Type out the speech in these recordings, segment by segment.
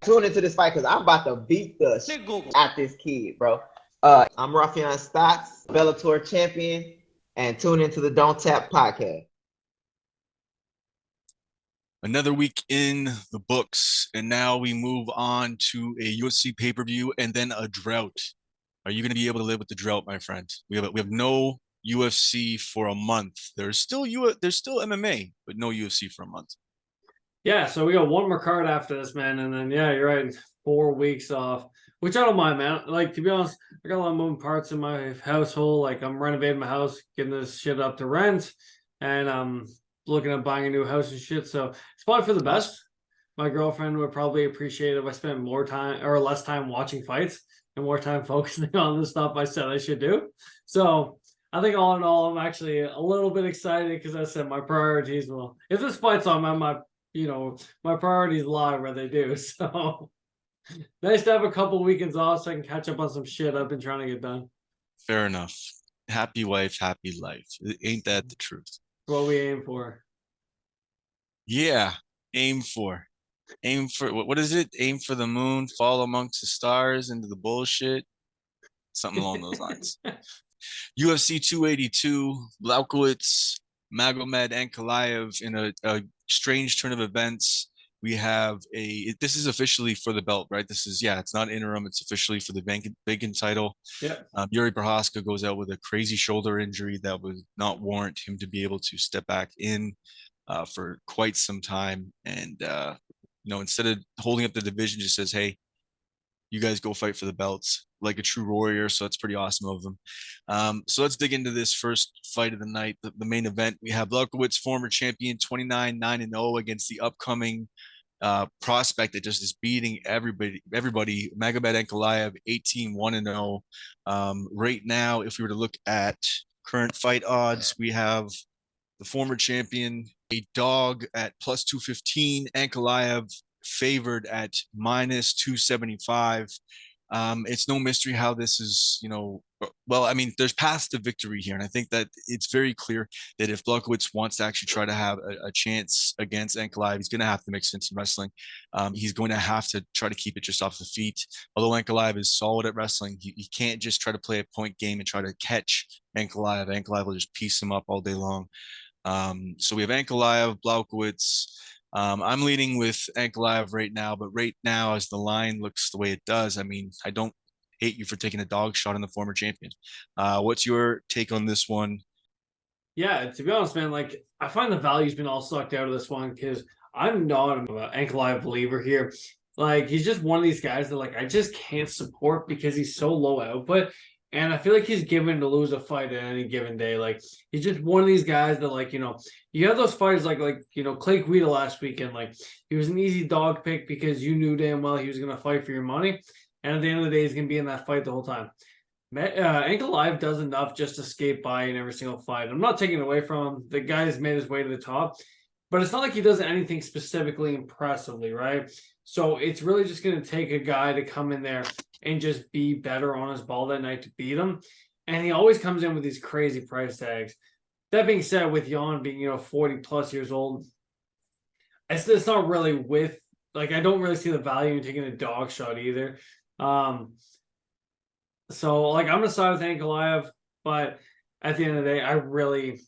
Tune into this fight because I'm about to beat the shit at this kid, bro. I'm Rafian Stocks, Bellator champion, and tune into the Don't Tap podcast. Another week in the books, and now we move on to a UFC pay-per-view and then a drought. Are you going to be able to live with the drought, my friend? We have no UFC for a month. There's still MMA, but no UFC for a month. Yeah, so we got one more card after this, man, and then yeah, you're right, 4 weeks off, which I don't mind, man. Like, to be honest, I got a lot of moving parts in my household. Like, I'm renovating my house, getting this shit up to rent, and I'm looking at buying a new house and shit. So it's probably for the best. My girlfriend would probably appreciate if I spent more time or less time watching fights and more time focusing on the stuff I said I should do. So I think all in all, I'm actually a little bit excited because I said my priorities. Well, if this fight's on, my priorities lie where they do. So nice to have a couple weekends off so I can catch up on some shit I've been trying to get done. Fair enough. Happy wife, happy life. Ain't that the truth? What we aim for. Yeah, aim for. What is it? Aim for the moon, fall amongst the stars into the bullshit. Something along those lines. UFC 282, Blachowicz, Magomed Ankalaev in a strange turn of events. We have this is officially for the belt, right? It's not interim. It's officially for the vacant title. Yeah. Yuri Prochazka goes out with a crazy shoulder injury that would not warrant him to be able to step back in for quite some time. And, instead of holding up the division, just says, hey, you guys go fight for the belts like a true warrior. So that's pretty awesome of them. So let's dig into this first fight of the night, the main event. We have Blachowicz, former champion, 29-9-0 against the upcoming prospect that just is beating everybody. Magomed Ankalaev, 18-1-0. Right now, if we were to look at current fight odds, we have the former champion, a dog at plus 215, Ankalaev favored at minus 275. It's no mystery how this is, there's paths to victory here. And I think that it's very clear that if Blachowicz wants to actually try to have a chance against Ankalaev, he's going to have to mix in some wrestling. He's going to have to try to keep it just off the feet. Although Ankalaev is solid at wrestling, he can't just try to play a point game and try to catch Ankalaev. Ankalaev will just piece him up all day long. So we have Ankalaev, Blachowicz. I'm leading with Ankalaev right now, but right now, as the line looks the way it does, I don't hate you for taking a dog shot on the former champion. What's your take on this one? Yeah, to be honest, man, like I find the value's been all sucked out of this one because I'm not an Ankalaev believer here. Like, he's just one of these guys that like I just can't support because he's so low output. And I feel like he's given to lose a fight at any given day. Like, he's just one of these guys that, like, you have those fighters like Clay Guida last weekend. Like, he was an easy dog pick because you knew damn well he was going to fight for your money. And at the end of the day, he's going to be in that fight the whole time. Ankalaev does enough just to skate by in every single fight. I'm not taking it away from him. The guy has made his way to the top. But it's not like he does anything specifically impressively, right? So it's really just going to take a guy to come in there and just be better on his ball that night to beat him. And he always comes in with these crazy price tags. That being said, with Jan being, 40 plus years old, it's not really I don't really see the value in taking a dog shot either. So I'm going to side with Ankalaev, but at the end of the day,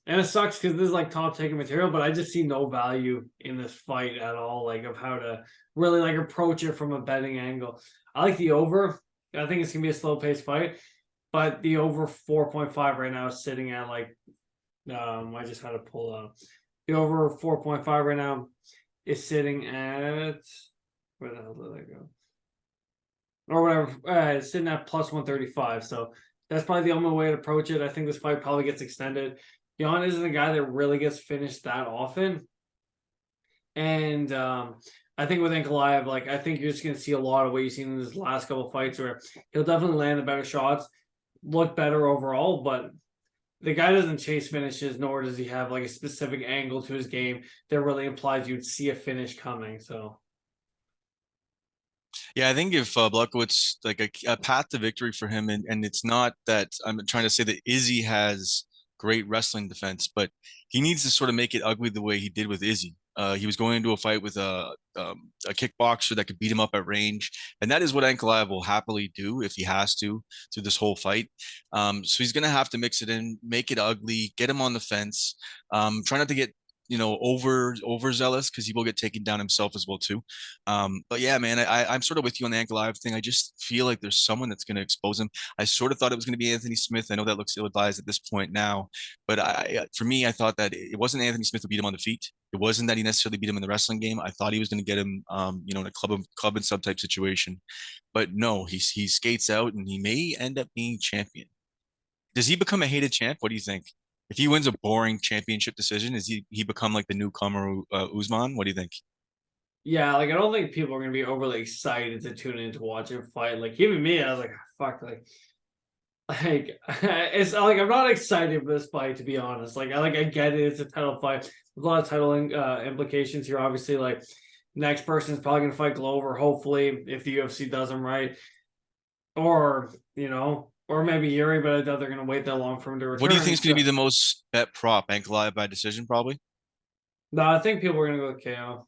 and it sucks because this is like top taking material, but I just see no value in this fight at all, of how to really approach it from a betting angle. I like the over. I think it's going to be a slow paced fight, but the over 4.5 right now is sitting at I just had to pull up. The over 4.5 right now is sitting at, where the hell did that go? Or whatever, it's sitting at plus 135. So that's probably the only way to approach it. I think this fight probably gets extended. Jan isn't a guy that really gets finished that often. And I think with Ankalaev, I think you're just going to see a lot of what you've seen in his last couple of fights where he'll definitely land the better shots, look better overall, but the guy doesn't chase finishes, nor does he have a specific angle to his game that really implies you'd see a finish coming. So. Yeah, I think if Blachowicz, a path to victory for him, and it's not that I'm trying to say that Izzy has great wrestling defense, but he needs to sort of make it ugly the way he did with Izzy. He was going into a fight with a kickboxer that could beat him up at range, and that is what Ankalaev will happily do if he has to through this whole fight. So he's going to have to mix it in, make it ugly, get him on the fence. Try not to get overzealous, because he will get taken down himself as well too. But yeah, man, I'm sort of with you on the Ankalaev thing. I just feel like there's someone that's going to expose him. I sort of thought it was going to be Anthony Smith. I know that looks ill-advised at this point now, but for me, I thought that it wasn't Anthony Smith who beat him on the feet. It wasn't that he necessarily beat him in the wrestling game. I thought he was going to get him, in a club and sub type situation, but no, he skates out and he may end up being champion. Does he become a hated champ? What do you think? If he wins a boring championship decision, is he become like the newcomer Usman? What do you think? Yeah, like I don't think people are gonna be overly excited to tune in to watch him fight. Like even me, I was like, fuck, like it's like I'm not excited for this fight, to be honest. I get it, it's a title fight. There's a lot of title implications here. Obviously, like next person is probably gonna fight Glover, hopefully, if the UFC does him right. Or, or maybe Yuri, but I doubt they're going to wait that long for him to return. What do you think is going to be the most bet prop? Ankalaev by decision, probably? No, I think people are going to go with KO.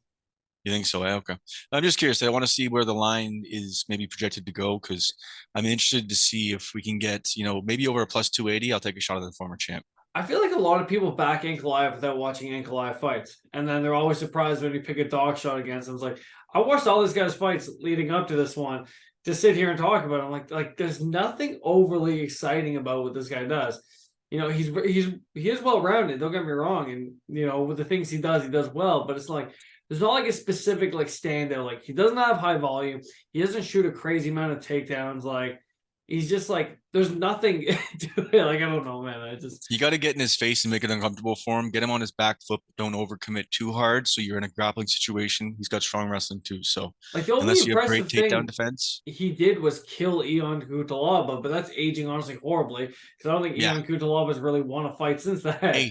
You think so? Okay. I'm just curious. I want to see where the line is maybe projected to go, because I'm interested to see if we can get, maybe over a plus 280. I'll take a shot at the former champ. I feel like a lot of people back Ankalaev without watching Ankalaev fights. And then they're always surprised when you pick a dog shot against him. It's like, I watched all these guys' fights leading up to this one to sit here and talk about it. I'm like there's nothing overly exciting about what this guy does. He is well rounded. Don't get me wrong, and with the things he does well. But it's like there's not like a specific like standout. Like he doesn't have high volume. He doesn't shoot a crazy amount of takedowns. Like he's just like there's nothing to it. Like I don't know, man. You got to get in his face and make it uncomfortable for him. Get him on his back foot. Don't overcommit too hard, so you're in a grappling situation. He's got strong wrestling too. So like the only unless you have impressive great takedown thing defense, he did was kill Ion Cutelaba, but that's aging honestly horribly because I don't think Ion Cutelaba has really won a fight since that.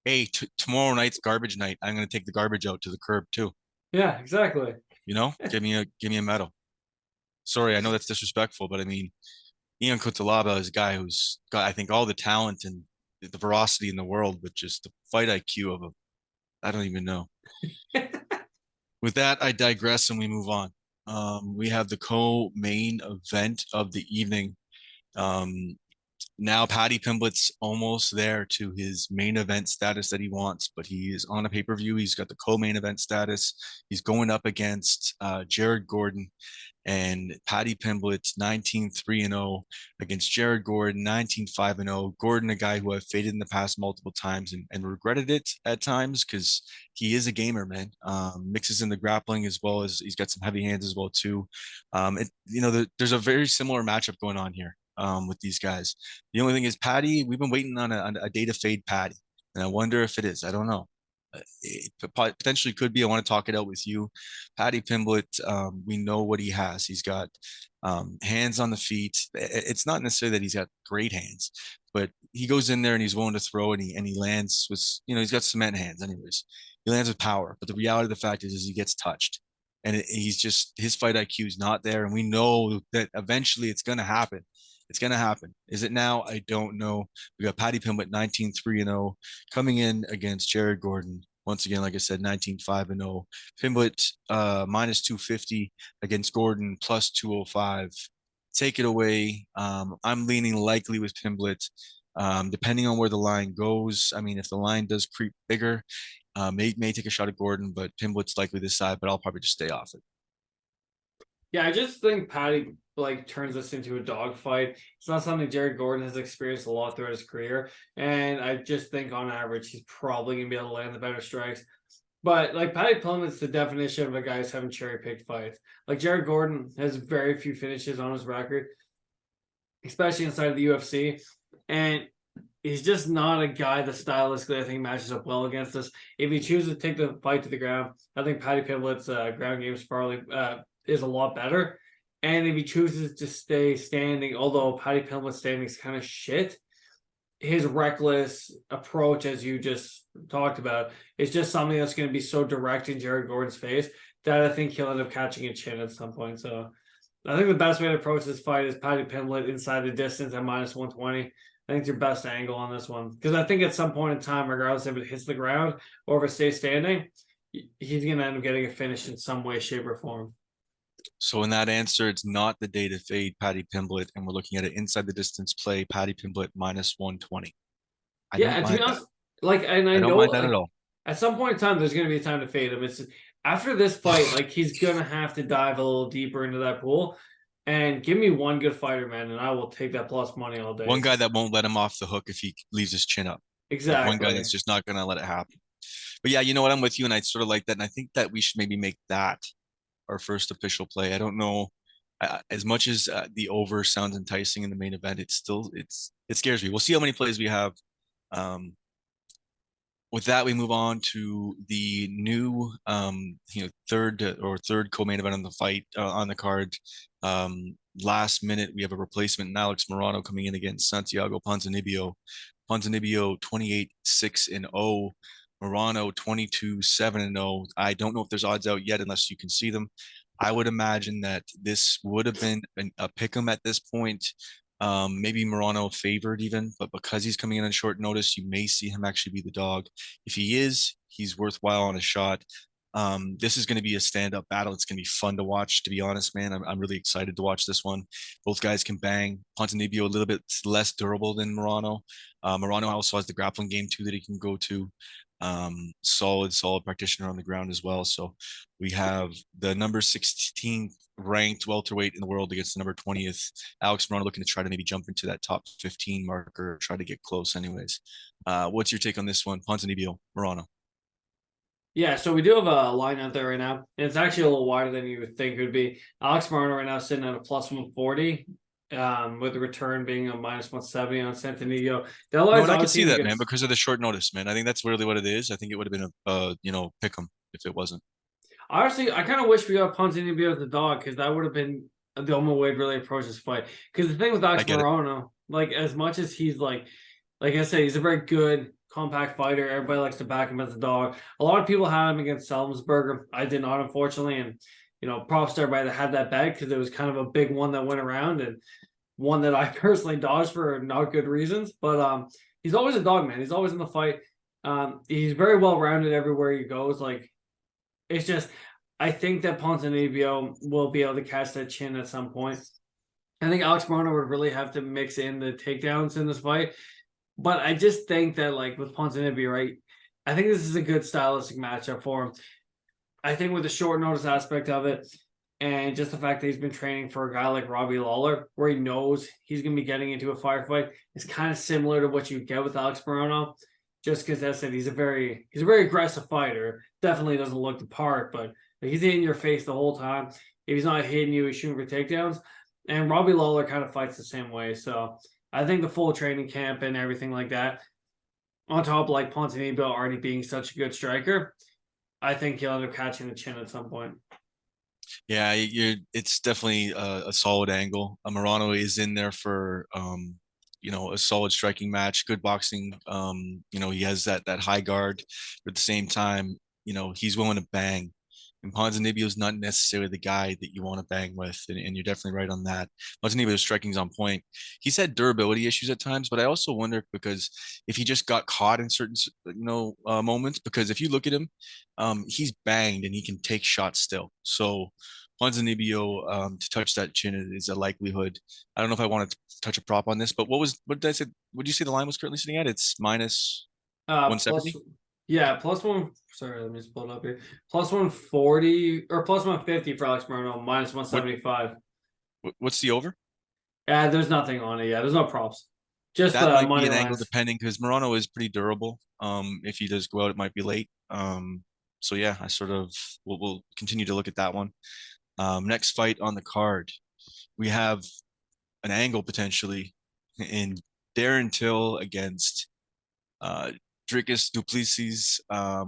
Hey, tomorrow night's garbage night. I'm going to take the garbage out to the curb too. Yeah, exactly. Give me a medal. Sorry, I know that's disrespectful, but I mean, Ion Cutelaba is a guy who's got, I think, all the talent and the ferocity in the world, but just the fight IQ of I don't even know. With that, I digress and we move on. We have the co-main event of the evening. Now Paddy Pimblett's almost there to his main event status that he wants, but he is on a pay-per-view. He's got the co-main event status. He's going up against Jared Gordon, and Paddy Pimblett 19-3-0 against Jared Gordon 19-5-0. Gordon, a guy who I've faded in the past multiple times and regretted it at times, because he is a gamer, man. Mixes in the grappling as well as he's got some heavy hands as well too. There's a very similar matchup going on here with these guys. The only thing is Paddy, we've been waiting on a day to fade Paddy, and I wonder if it is. I don't know. It potentially could be. I want to talk it out with you. Paddy Pimblett, we know what he has. He's got hands on the feet. It's not necessarily that he's got great hands, but he goes in there and he's willing to throw, and he lands with, he's got cement hands anyways. He lands with power, but the reality of the fact is he gets touched, and he's just, his fight IQ is not there, and we know that eventually it's going to happen. It's going to happen. Is it now? I don't know. We got Paddy Pimblett 19-3-0 coming in against Jared Gordon. Once again, like I said, 19-5-0. Pimblett minus 250 against Gordon plus 205. Take it away. I'm leaning likely with Pimblett, depending on where the line goes. I mean, if the line does creep bigger, may take a shot at Gordon, but Pimblett's likely this side, but I'll probably just stay off it. Yeah, I just think Paddy turns this into a dogfight. It's not something Jared Gordon has experienced a lot throughout his career, and I just think on average he's probably gonna be able to land the better strikes. But Paddy Pimblett's the definition of a guy who's having cherry-picked fights. Jared Gordon has very few finishes on his record, especially inside of the UFC, and he's just not a guy that stylistically I think matches up well against us. If he chooses to take the fight to the ground, I think Paddy Pimblett's ground game is a lot better. And if he chooses to stay standing, although Paddy Pimblett's standing is kind of shit, his reckless approach, as you just talked about, is just something that's going to be so direct in Jared Gordon's face that I think he'll end up catching a chin at some point. So I think the best way to approach this fight is Paddy Pimblett inside the distance at minus 120. I think it's your best angle on this one. Because I think at some point in time, regardless if it hits the ground or if it stays standing, he's going to end up getting a finish in some way, shape, or form. So in that answer, it's not the day to fade Paddy Pimblett, and we're looking at it inside the distance play, Paddy Pimblett minus 120. I Yeah, don't and to be mind that. honest, like, and I I don't know, mind that at like, all. at some point in time, there's going to be a time to fade him. It's after this fight, like, he's going to have to dive a little deeper into that pool. And give me one good fighter, man, and I will take that plus money all day. One guy that won't let him off the hook if he leaves his chin up. Like one guy Exactly. that's just not going to let it happen. But yeah, you know what? I'm with you, and I sort of like that. And I think that we should maybe make that our first official play. I don't know. As much as the over sounds enticing in the main event, it scares me. We'll see how many plays we have. Um, with that, we move on to the new, third co-main event on the fight on the card. Last minute, we have a replacement in Alex Morano coming in against Santiago Ponzinibbio. Ponzinibbio 28-6-0. Morano 22-7-0. I don't know if there's odds out yet unless you can see them. I would imagine that this would have been a pick 'em at this point. Maybe Morano favored even, but because he's coming in on short notice, you may see him actually be the dog. If he is, he's worthwhile on a shot. This is going to be a stand-up battle. It's going to be fun to watch, to be honest, man. I'm really excited to watch this one. Both guys can bang. Ponzinibbio a little bit less durable than Morano. Morano also has the grappling game too that he can go to. Solid practitioner on the ground as well. So we have the number 16 ranked welterweight in the world against the number 20th. Alex Morano looking to try to maybe jump into that top 15 marker, try to get close anyways. What's your take on this one? Ponzinibbio, Morano. Yeah, so we do have a line out there right now. And it's actually a little wider than you would think it would be. Alex Morano right now sitting at a plus 140, with the return being a minus 170 on Santanillo. No, and I can see that, man, because of the short notice, man. I think that's really what it is. I think it would have been a pick 'em if it wasn't. Honestly, I kind of wish we got Ponzinibbio as the dog because that would have been the only way to really approach this fight. Because the thing with Alex Morano, like as much as he's like I said, he's a very good compact fighter. Everybody likes to back him as a dog. A lot of people had him against Selmsberger. I did not, unfortunately, and props to everybody that had that bet because it was kind of a big one that went around and one that I personally dodged for not good reasons. But he's always a dog, man. He's always in the fight. He's very well rounded everywhere he goes. Like it's just, I think that Ponzinibbio will be able to catch that chin at some point. I think Alex Morano would really have to mix in the takedowns in this fight. But I just think that, like, with Ponzinibbio, right, I think this is a good stylistic matchup for him. I think with the short notice aspect of it, and just the fact that he's been training for a guy like Robbie Lawler, where he knows he's going to be getting into a firefight, is kind of similar to what you get with Alex Morano. Just because, as I said, he's a very aggressive fighter. Definitely doesn't look the part, but he's hitting your face the whole time. If he's not hitting you, he's shooting for takedowns. And Robbie Lawler kind of fights the same way. So I think the full training camp and everything like that, on top of like Ponzinibbio already being such a good striker, I think he'll end up catching the chin at some point. Yeah, it's definitely a solid angle. Morano is in there for a solid striking match, good boxing. He has that high guard, but at the same time, he's willing to bang. And Ponzinibbio is not necessarily the guy that you want to bang with, and you're definitely right on that. Ponzinibbio's striking's on point. He's had durability issues at times, but I also wonder because if he just got caught in certain moments, because if you look at him, he's banged and he can take shots still. So Ponzinibbio to touch that chin is a likelihood. I don't know if I want to touch a prop on this, but what did I say? What did you say the line was currently sitting at? It's minus 170. Plus one. Sorry, let me just pull it up here. Plus 140 or plus 150 for Alex Morano, minus 175. What's the over? Yeah, there's nothing on it. Yeah, there's no props. Just that might money be an lines. Angle depending because Morano is pretty durable. If he does go out, it might be late. So yeah, I sort of we'll continue to look at that one. Next fight on the card, we have an angle potentially in Darren Till against Dricus du Plessis.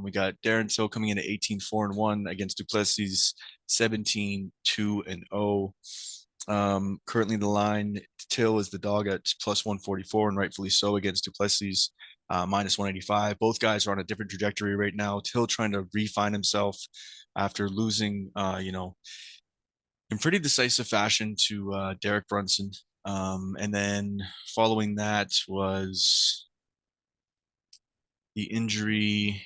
We got Darren Till coming in at 18-4-1 against du Plessis 17-2-0. Currently the line, Till is the dog at plus 144 and rightfully so against du Plessis minus 185. Both guys are on a different trajectory right now. Till trying to refine himself after losing, in pretty decisive fashion to Derek Brunson. And then following that was the injury.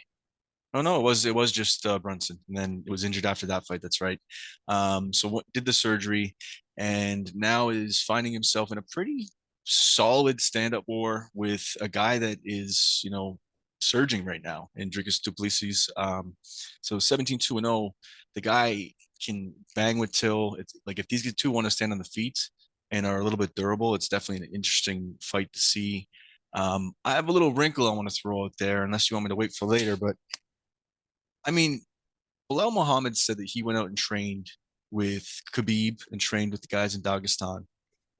Oh no, it was just Brunson, and then it was injured after that fight. That's right. So what did the surgery, and now is finding himself in a pretty solid stand-up war with a guy that is, surging right now in Dricus du Plessis. So 17-2-0, the guy can bang with Till. It's like if these two want to stand on the feet and are a little bit durable, it's definitely an interesting fight to see. I have a little wrinkle I want to throw out there, unless you want me to wait for later, but I mean, Bilal Muhammad said that he went out and trained with Khabib and trained with the guys in Dagestan.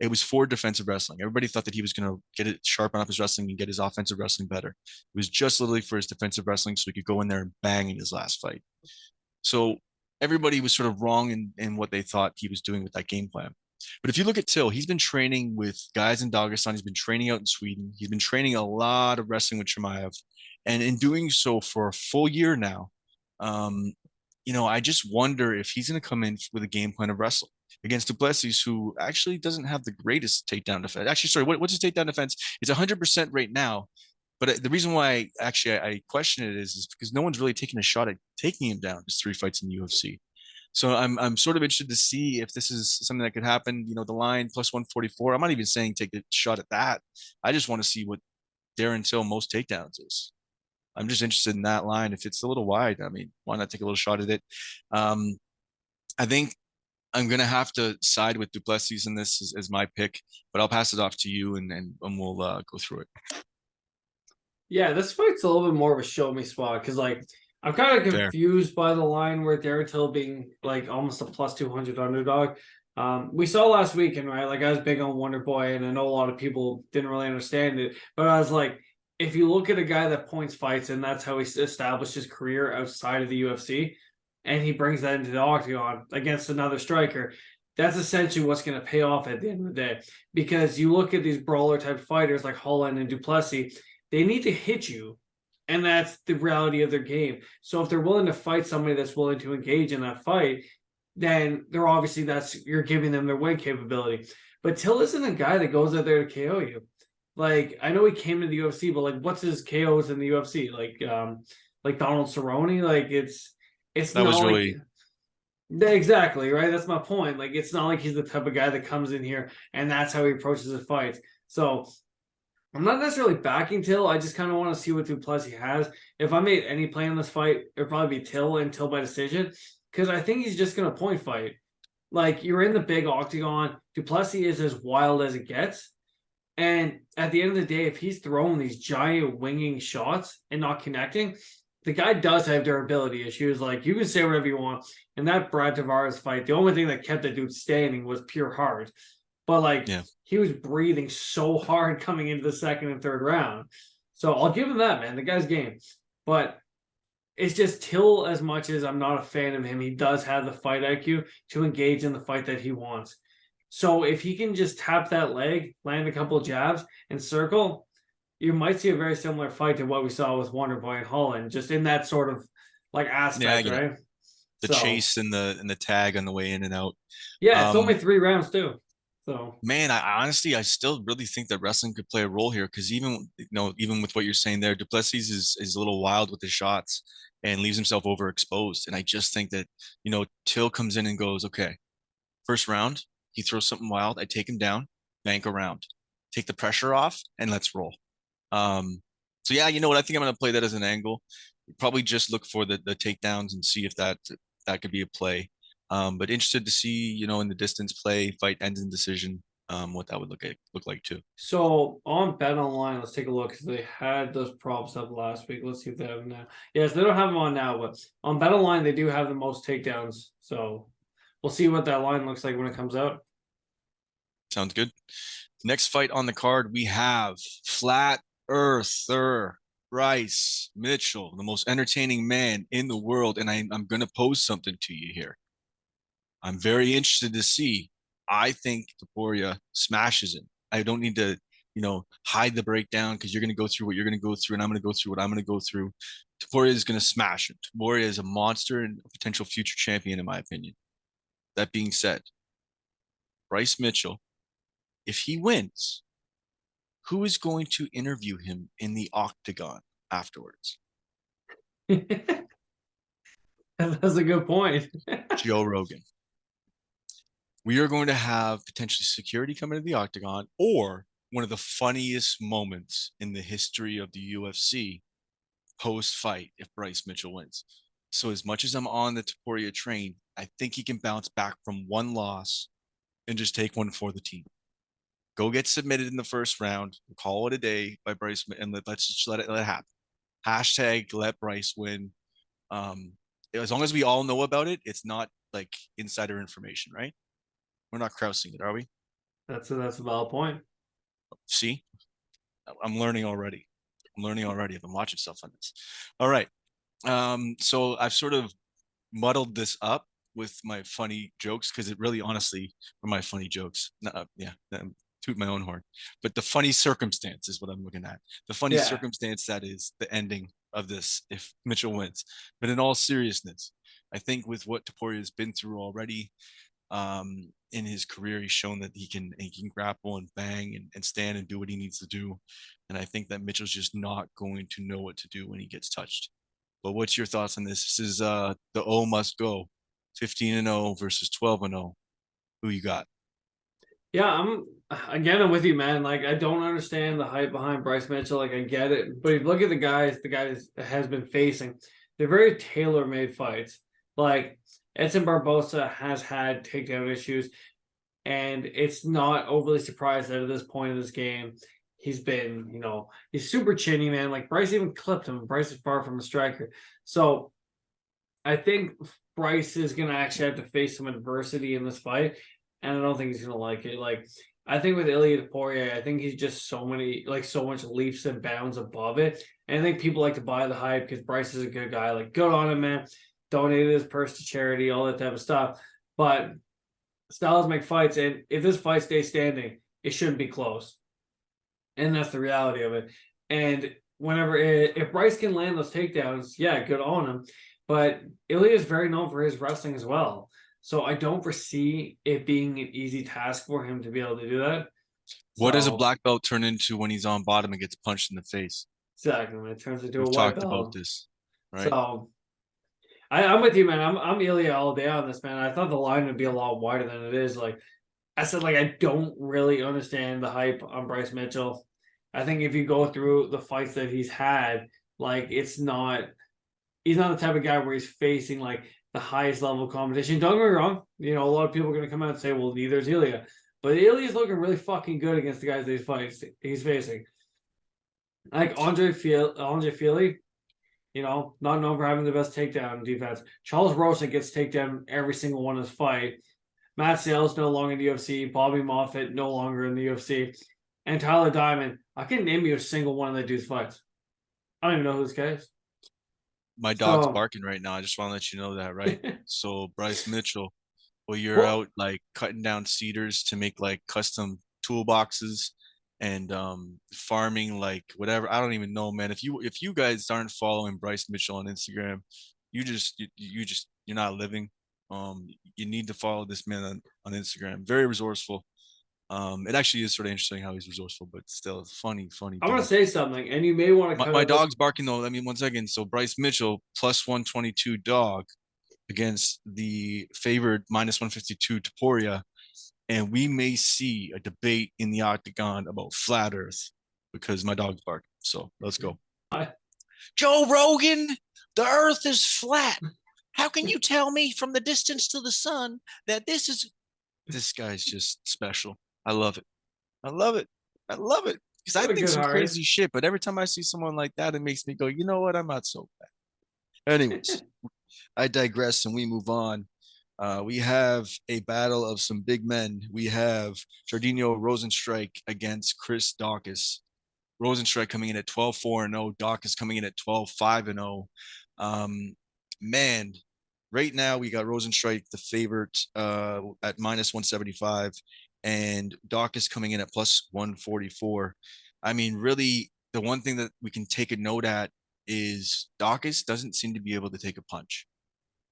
It was for defensive wrestling. Everybody thought that he was going to get it, sharpen up his wrestling and get his offensive wrestling better. It was just literally for his defensive wrestling so he could go in there and bang in his last fight. So everybody was sort of wrong in what they thought he was doing with that game plan. But if you look at Till, he's been training with guys in Dagestan. He's been training out in Sweden. He's been training a lot of wrestling with Chimaev. And in doing so for a full year now, um, I just wonder if he's going to come in with a game plan of wrestling against du Plessis, who actually doesn't have the greatest takedown defense. Actually, sorry, what's his takedown defense? It's 100% right now. But the reason why I question it is because no one's really taking a shot at taking him down. His 3 fights in the UFC. So I'm sort of interested to see if this is something that could happen. The line plus 144. I'm not even saying take a shot at that. I just want to see what Darren Till most takedowns is. I'm just interested in that line. If it's a little wide, I mean, why not take a little shot at it? I think I'm gonna have to side with du Plessis in this as my pick, but I'll pass it off to you and we'll go through it. Yeah, this fight's a little bit more of a show me spot because I'm kind of Fair. confused by the line where Darren Till being like almost a plus 200 underdog. We saw last weekend, right? Like I was big on Wonder Boy, and I know a lot of people didn't really understand it, but I was like, if you look at a guy that points fights and that's how he established his career outside of the UFC, and he brings that into the octagon against another striker, that's essentially what's going to pay off at the end of the day. Because you look at these brawler type fighters like Holland and du Plessis, they need to hit you, and that's the reality of their game. So if they're willing to fight somebody that's willing to engage in that fight, then they're obviously you're giving them their win capability. But Till isn't a guy that goes out there to KO you. Like I know he came to the UFC, but like what's his KOs in the UFC? Like Donald Cerrone? Like it's That not was like really exactly right. That's my point. Like it's not like he's the type of guy that comes in here and that's how he approaches his fights. So I'm not necessarily backing Till. I just kind of want to see what du Plessis has. If I made any play in this fight, it'd probably be Till and Till by decision because I think he's just going to point fight. Like you're in the big octagon. Du Plessis is as wild as it gets. And at the end of the day, if he's throwing these giant winging shots and not connecting, the guy does have durability issues. Like you can say whatever you want. In that Brad Tavares fight, the only thing that kept the dude standing was pure heart. But like yeah. he was breathing so hard coming into the second and third round. So I'll give him that, man. The guy's game. But it's just Till, as much as I'm not a fan of him, he does have the fight IQ to engage in the fight that he wants. So if he can just tap that leg, land a couple jabs, and circle, you might see a very similar fight to what we saw with Wonder Boy and Holland, just in that sort of like Yeah, I aspect, get it. right? The So chase and the tag on the way in and out. yeah, it's only Um, 3 rounds too. So Man, I honestly, I still really think that wrestling could play a role here because even with what you're saying there, du Plessis is a little wild with the shots and leaves himself overexposed. And I just think that Till comes in and goes, okay, first round, he throws something wild, I take him down, bank around, take the pressure off, and let's roll. Um, so yeah, you know what? I think I'm gonna play that as an angle. Probably just look for the takedowns and see if that could be a play. But interested to see, in the distance play, fight ends in decision, what that would look like too. So on Bet Online, let's take a look because they had those props up last week. Let's see if they have them now. Yes, they don't have them on now, but on Bet Online they do have the most takedowns. So we'll see what that line looks like when it comes out. Sounds good. Next fight on the card, we have Flat Earther Bryce Mitchell, the most entertaining man in the world. And I'm going to pose something to you here. I'm very interested to see. I think Taporia smashes him. I don't need to, hide the breakdown because you're going to go through what you're going to go through, and I'm going to go through what I'm going to go through. Taporia is going to smash him. Taporia is a monster and a potential future champion, in my opinion. That being said, Bryce Mitchell, if he wins, who is going to interview him in the octagon afterwards? That's a good point. Joe Rogan. We are going to have potentially security come into the octagon, or one of the funniest moments in the history of the UFC post-fight if Bryce Mitchell wins. So as much as I'm on the Topuria train, I think he can bounce back from one loss and just take one for the team. Go get submitted in the first round, call it a day by Bryce, and let's just let it happen. Hashtag let Bryce win. As long as we all know about it, it's not like insider information, right? We're not crousing it, are we? That's a valid point. See, I'm learning already. I'm learning already. I've been watching stuff on this. All right. So I've sort of muddled this up with my funny jokes because it really, honestly, are my funny jokes. Yeah, toot my own horn. But the funny circumstance is what I'm looking at. The funny circumstance that is the ending of this if Mitchell wins. But in all seriousness, I think with what Topuria has been through already, in his career, he's shown that he can grapple and bang and stand and do what he needs to do. And I think that Mitchell's just not going to know what to do when he gets touched. But what's your thoughts on this? This is the O must go, 15-0 versus 12-0. Who you got? Yeah, I'm with you, man. Like, I don't understand the hype behind Bryce Mitchell. Like, I get it, but if you look at the guys has been facing, they're very tailor-made fights. Like, Edson Barbosa has had takedown issues, and it's not overly surprised that at this point in this game, he's been, he's super chinny, man. Like, Bryce even clipped him. Bryce is far from a striker. So I think Bryce is going to actually have to face some adversity in this fight, and I don't think he's going to like it. Like, I think with Ilia Topuria, I think he's just so much leaps and bounds above it. And I think people like to buy the hype because Bryce is a good guy. Like, good on him, man. Donated his purse to charity, all that type of stuff. But styles make fights, and if this fight stays standing, it shouldn't be close. And that's the reality of it. And if Bryce can land those takedowns, yeah, good on him. But Ilia is very known for his wrestling as well. So I don't foresee it being an easy task for him to be able to do that. What does a black belt turn into when he's on bottom and gets punched in the face? Exactly. When it turns into We've a white talked belt. about this, right? So I'm with you, man. I'm Ilia all day on this, man. I thought the line would be a lot wider than it is. Like I said, I don't really understand the hype on Bryce Mitchell. I think if you go through the fights that he's had, he's not the type of guy where he's facing the highest level of competition. Don't get me wrong. A lot of people are going to come out and say, well, neither is Ilia. But Ilia's looking really fucking good against the guys that he's facing. Like Andre Fili, not known for having the best takedown defense. Charles Rosa gets takedown every single one of his fight. Matt Sales no longer in the UFC. Bobby Moffitt no longer in the UFC. And Tyler Diamond, I can name you a single one of that dude's fights. I don't even know who this guy is. My dog's barking right now. I just want to let you know that, right? So Bryce Mitchell, you're out cutting down cedars to make custom toolboxes and farming whatever. I don't even know, man. If you guys aren't following Bryce Mitchell on Instagram, you're not living. You need to follow this man on Instagram. Very resourceful. It actually is sort of interesting how he's resourceful, but still funny. I want to say something, and you may want to. My dog's barking though. I mean, 1 second. So Bryce Mitchell plus 122 dog against the favored minus 152 Topuria, and we may see a debate in the octagon about flat Earth because my dog's barking. So let's go. Joe Rogan, the Earth is flat. How can you tell me from the distance to the sun that this guy's just special? I love it. Because I think some crazy shit, but every time I see someone like that, it makes me go, you know what? I'm not so bad. Anyways, I digress and we move on. We have a battle of some big men. We have Jardinho Rosenstrike against Chris Daukaus. Rosenstrike coming in at 12-4-0. Daukaus coming in at 12-5-0. Man, right now we got Rosenstrike the favorite at minus 175. And Daukaus coming in at plus 144. I mean, really, the one thing that we can take a note at is Daukaus doesn't seem to be able to take a punch.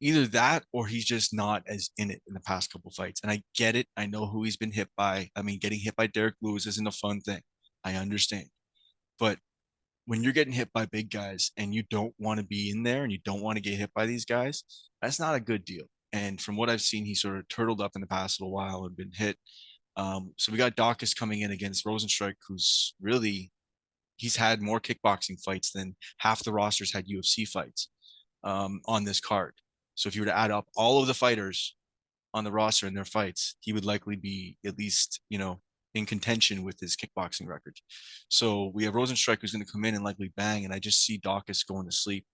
Either that or he's just not as in it in the past couple fights. And I get it. I know who he's been hit by. I mean, getting hit by Derek Lewis isn't a fun thing. I understand. But when you're getting hit by big guys and you don't want to be in there and you don't want to get hit by these guys, that's not a good deal. And from what I've seen, he sort of turtled up in the past little while and been hit. So we got Dawkins coming in against Rosenstrike, who's really, he's had more kickboxing fights than half the rosters had UFC fights on this card. So if you were to add up all of the fighters on the roster in their fights, he would likely be at least, in contention with his kickboxing record. So we have Rosenstrike who's going to come in and likely bang, and I just see Dawkins going to sleep.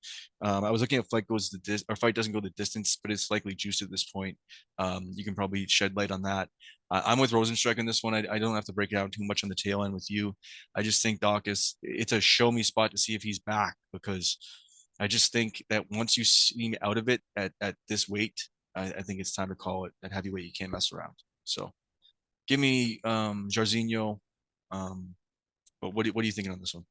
I was looking at fight doesn't go the distance, but it's likely juiced at this point. You can probably shed light on that. I'm with Rosenstrike in this one. I don't have to break it out too much on the tail end with you. I just think Dawkins, it's a show me spot to see if he's back, because I just think that once you see him out of it at this weight, I think it's time to call it. At heavyweight, you can't mess around. So give me Jairzinho. But what are you thinking on this one?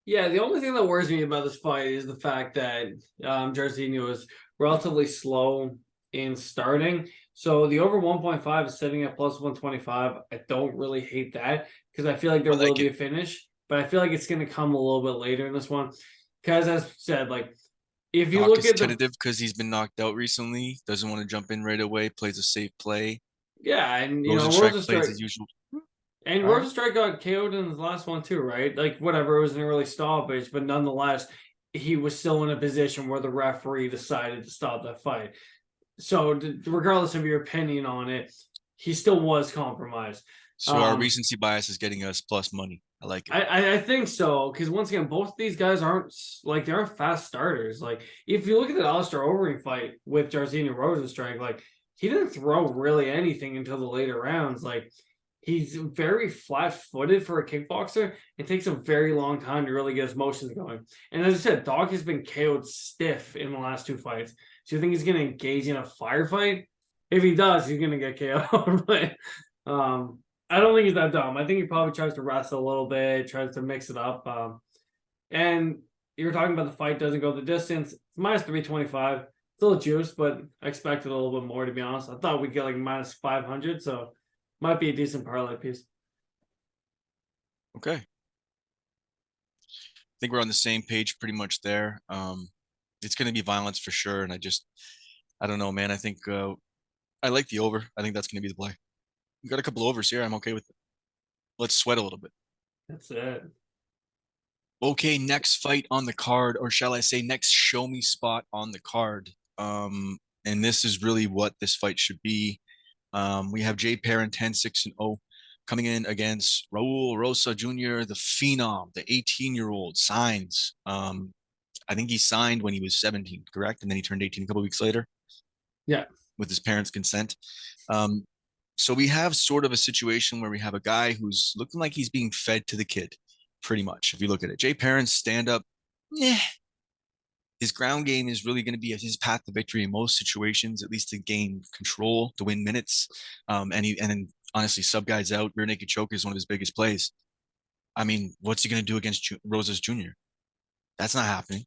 Yeah, the only thing that worries me about this fight is the fact that Jairzinho is relatively slow in starting. So the over 1.5 is setting at plus 125. I don't really hate that because I feel like there will be a finish, but I feel like it's going to come a little bit later in this one. Because as I said, like, if you look at tentative because he's been knocked out recently, doesn't want to jump in right away, plays a safe play. Yeah, and Rosenstrike plays as usual. And Rosenstrike got KO'd in his last one too, right? Like, whatever, it was an early stoppage, but nonetheless, he was still in a position where the referee decided to stop that fight. So regardless of your opinion on it, he still was compromised. So our recency bias is getting us plus money. I like it. I think so, because once again, both of these guys aren't fast starters. Like, if you look at the Alistair Overeem fight with Jairzinho Rosenstrike, like, he didn't throw really anything until the later rounds. Like, he's very flat-footed for a kickboxer. It takes a very long time to really get his motions going. And as I said, Doc has been KO'd stiff in the last two fights. So you think he's going to engage in a firefight? If he does, he's going to get KO'd. But I don't think he's that dumb. I think he probably tries to wrestle a little bit, tries to mix it up. And you were talking about the fight doesn't go the distance. It's minus 325. Still a juice, but I expected a little bit more, to be honest. I thought we'd get like minus 500, so might be a decent parlay piece. Okay. I think we're on the same page pretty much there. It's going to be violence for sure, and I don't know, man. I think I like the over. I think that's going to be the play. We got a couple overs here. I'm okay with it. Let's sweat a little bit. That's it. Okay, next fight on the card, or shall I say next show me spot on the card. And this is really what this fight should be. We have Jay Perrin 10-6-0 coming in against Raul Rosa Jr., the phenom, the 18-year-old signs. I think he signed when he was 17, correct? And then he turned 18 a couple weeks later. Yeah. With his parents' consent. So we have sort of a situation where we have a guy who's looking like he's being fed to the kid, pretty much, if you look at it. Jay Perrin's stand-up, his ground game is really going to be his path to victory in most situations, at least to gain control, to win minutes. And then honestly, sub guys out. Rear naked choke is one of his biggest plays. I mean, what's he going to do against Rosas Jr.? That's not happening.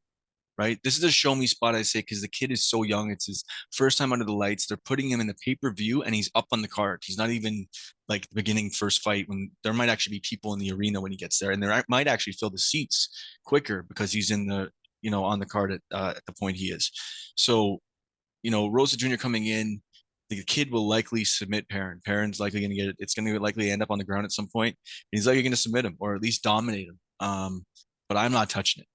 Right? This is a show me spot, I say, because the kid is so young. It's his first time under the lights. They're putting him in the pay-per-view and he's up on the card. He's not even like the beginning first fight when there might actually be people in the arena when he gets there. And there might actually fill the seats quicker because he's in the, on the card at the point he is. So, Rosa Jr. coming in, the kid will likely submit Perrin. Perrin's likely going to get it. It's going to likely end up on the ground at some point. He's likely going to submit him or at least dominate him. But I'm not touching it.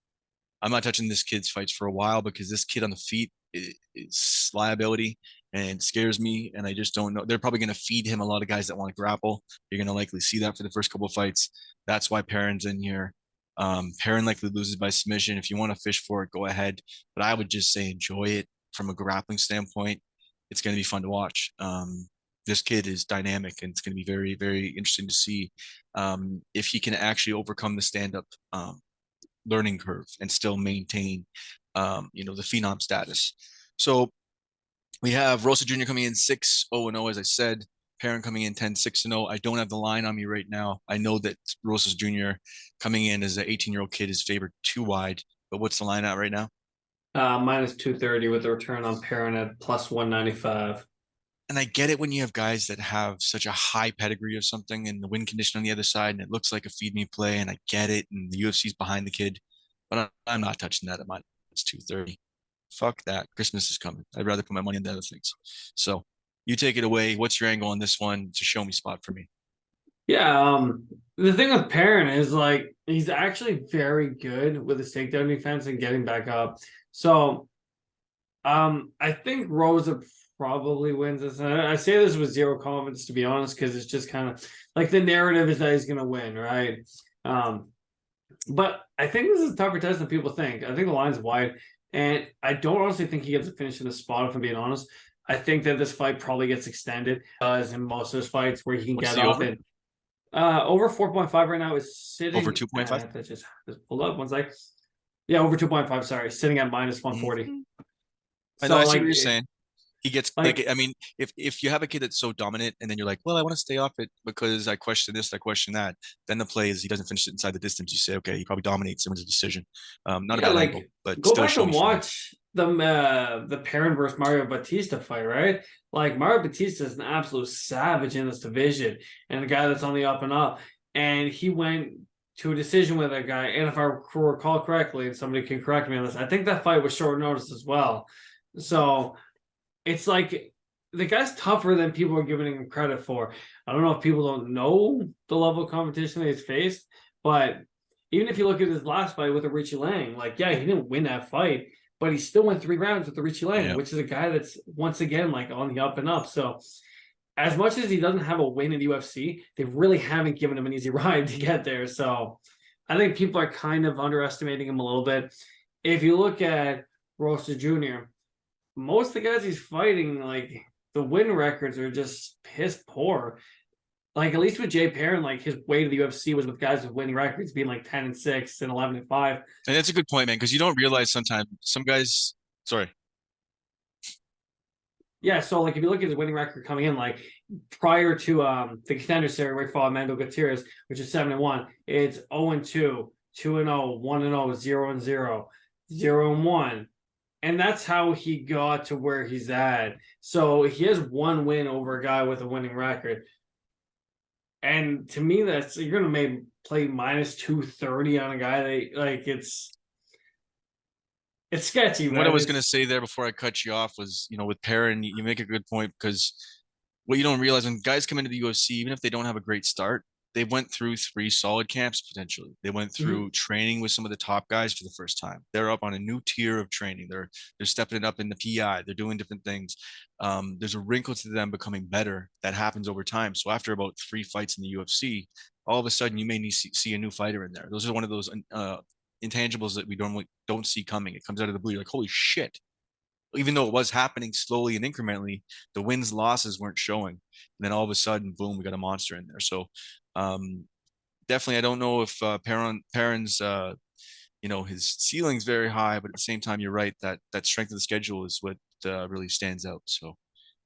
I'm not touching this kid's fights for a while because this kid on the feet is liability and scares me. And I just don't know. They're probably going to feed him a lot of guys that want to grapple. You're going to likely see that for the first couple of fights. That's why Perrin's in here. Perrin likely loses by submission. If you want to fish for it, go ahead. But I would just say enjoy it from a grappling standpoint. It's going to be fun to watch. This kid is dynamic and it's going to be very, very interesting to see if he can actually overcome the stand-up learning curve and still maintain the phenom status. So we have Rosa Jr. coming in 6-0-0, as I said. Perrin coming in 10-6-0. I don't have the line on me right now. I know that Rosa Jr. coming in as an 18-year-old kid is favored too wide, but what's the line out right now? Minus 230 with the return on Perrin at plus 195. And I get it when you have guys that have such a high pedigree of something and the win condition on the other side, and it looks like a feed me play, and I get it, and the UFC's behind the kid. but I'm not touching that at minus 230. Fuck that. Christmas is coming. I'd rather put my money into other things. So you take it away. What's your angle on this one? It's a show me spot for me. Yeah, the thing with Perrin is like he's actually very good with his takedown defense and getting back up. So I think Rosa probably wins this. And I say this with zero confidence, to be honest, because it's just kind of like the narrative is that he's gonna win, right? But I think this is a tougher test than people think. I think the line's wide, and I don't honestly think he gets a finish in the spot, if I'm being honest. I think that this fight probably gets extended, as in most of his fights where he can What's get the off over? it. Over 4.5 right now is sitting Over 2.5. That just pulled up one sec. Yeah, over 2.5. Sorry, sitting at minus 140. I know. So I see like, what you're saying. He gets like, like I mean, if you have a kid that's so dominant and then you're like, well, I want to stay off it because I question this, I question that. Then the play is he doesn't finish it inside the distance. You say, okay, he probably dominates him with a decision. Not a yeah, bad angle, like but go still back show and me for me. watch the Perrin versus Mario Batista fight, right? Like Mario Batista is an absolute savage in this division and a guy that's on the up and up. And he went to a decision with that guy. And if I recall correctly, and somebody can correct me on this, I think that fight was short notice as well. So it's like the guy's tougher than people are giving him credit for. I don't know if people don't know the level of competition that he's faced, but even if you look at his last fight with the Richie Lang, like, yeah, he didn't win that fight, but he still went 3 rounds with the Richie Lang, Yeah. which is a guy that's once again like on the up and up. So as much as he doesn't have a win in the UFC, they really haven't given him an easy ride to get there. So I think people are kind of underestimating him a little bit. If you look at Rosa Jr., most of the guys he's fighting, like the win records are just piss poor. Like at least with Jay Perrin, like his way to the UFC was with guys with winning records being like 10-6 and 11-5. And that's a good point, man, because you don't realize sometimes some guys. Sorry. Yeah, so like if you look at his winning record coming in, like prior to the contender series where he fought Mando Gutierrez, which is 7-1, it's 0-2, 2-0, 1-0, 0-0, 0-1. And that's how he got to where he's at. So he has one win over a guy with a winning record. And to me, that's you're gonna play minus 230 on a guy that like it's sketchy, man. What I was going to say there before I cut you off was, with Perrin, you make a good point because what you don't realize when guys come into the UFC, even if they don't have a great start, they went through 3 solid camps potentially. They went through training with some of the top guys for the first time. They're up on a new tier of training. They're stepping it up in the PI. They're doing different things. There's a wrinkle to them becoming better that happens over time. So after about 3 fights in the UFC, all of a sudden you may need to see a new fighter in there. Those are one of those intangibles that we normally don't see coming. It comes out of the blue. You're like, holy shit. Even though it was happening slowly and incrementally, the wins, losses weren't showing. And then all of a sudden, boom, we got a monster in there. So definitely, I don't know if Perrin's, his ceiling's very high, but at the same time, you're right that strength of the schedule is what really stands out. So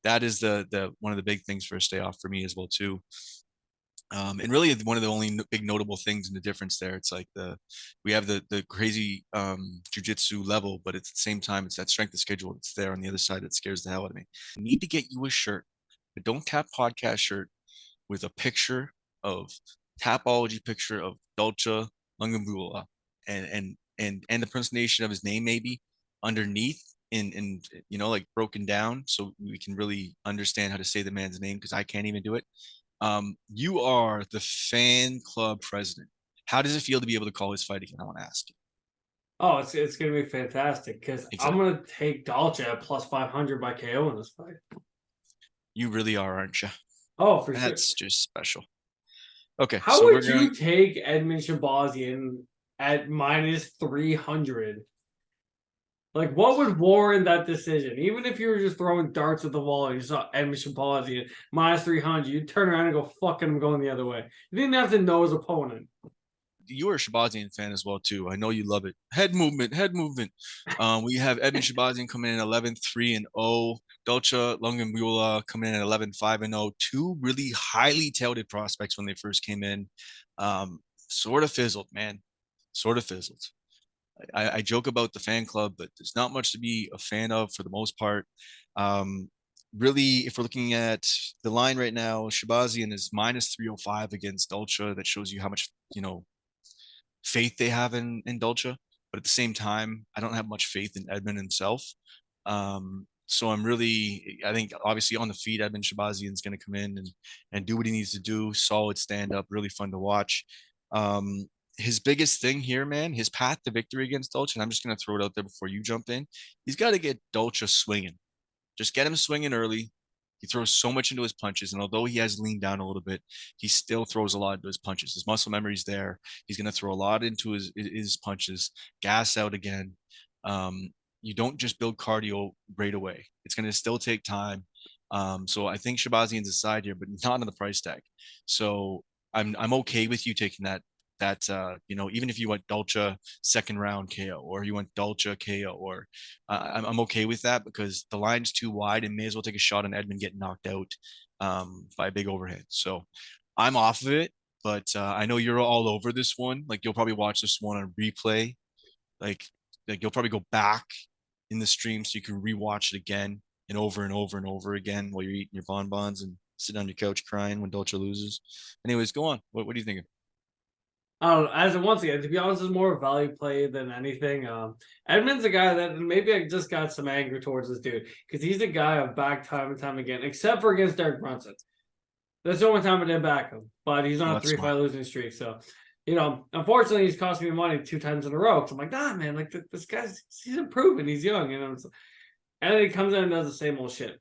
that is the one of the big things for a stay off for me as well too. And really one of the only big notable things in the difference there, it's like we have the crazy jujitsu level, but at the same time, it's that strength of schedule that's there on the other side that scares the hell out of me. I need to get you a shirt, a Don't Tap podcast shirt with a picture of Tapology picture of Dolce Lungambula and the pronunciation of his name maybe underneath in like broken down so we can really understand how to say the man's name because I can't even do it. You are the fan club president. How does it feel to be able to call his fight again? I want to ask you. Oh, it's gonna be fantastic because I'm gonna take Dolce at plus 500 by KO in this fight. You really are, aren't you? Oh, for sure. That's just special. Okay, how would you take Edmund Shabazian at minus 300? Like, what would warrant that decision? Even if you were just throwing darts at the wall and you saw Edmund Shabazian minus 300, you'd turn around and go, fucking, I'm going the other way. You didn't have to know his opponent. You are a Shabazian fan as well, too. I know you love it. Head movement, head movement. We have Edmund Shabazian coming in 11-3-0. Dolce Lungambula coming in at 11-5-0. 2 really highly touted prospects when they first came in. Sort of fizzled, man. Sort of fizzled. I joke about the fan club, but there's not much to be a fan of for the most part. Really, if we're looking at the line right now, Shabazian is minus 305 against Dolce. That shows you how much, faith they have in Dolce. but at the same time, I don't have much faith in Edmund himself. So I think obviously on the feet, Edmund Shabazian is going to come in and do what he needs to do. Solid stand up, really fun to watch. His biggest thing here, man, his path to victory against Dolce, and I'm just going to throw it out there before you jump in. He's got to get Dolce swinging. Just get him swinging early. He throws so much into his punches, and although he has leaned down a little bit, he still throws a lot into his punches. His muscle memory's there. He's going to throw a lot into his punches, gas out again. You don't just build cardio right away. It's going to still take time. So I think Shabazian's a side here, but not on the price tag. So I'm okay with you taking that even if you went Dolce second round KO or you went Dolce KO, or I'm okay with that because the line's too wide and may as well take a shot on Edmund getting knocked out by a big overhead. So I'm off of it, but I know you're all over this one. Like you'll probably watch this one on replay. Like you'll probably go back in the stream so you can rewatch it again and over and over and over again while you're eating your bonbons and sitting on your couch crying when Dolce loses. Anyways, go on. What are you thinking? I don't know. As once again, to be honest, it's more value play than anything. Edmund's a guy that maybe I just got some anger towards this dude because he's a guy I've backed time and time again, except for against Derek Brunson. That's the only time I didn't back him, but he's on a 3-fight losing streak. So, unfortunately, he's cost me money 2 times in a row. So I'm like, nah, man, like this guy's he's improving. He's young, and then he comes in and does the same old shit.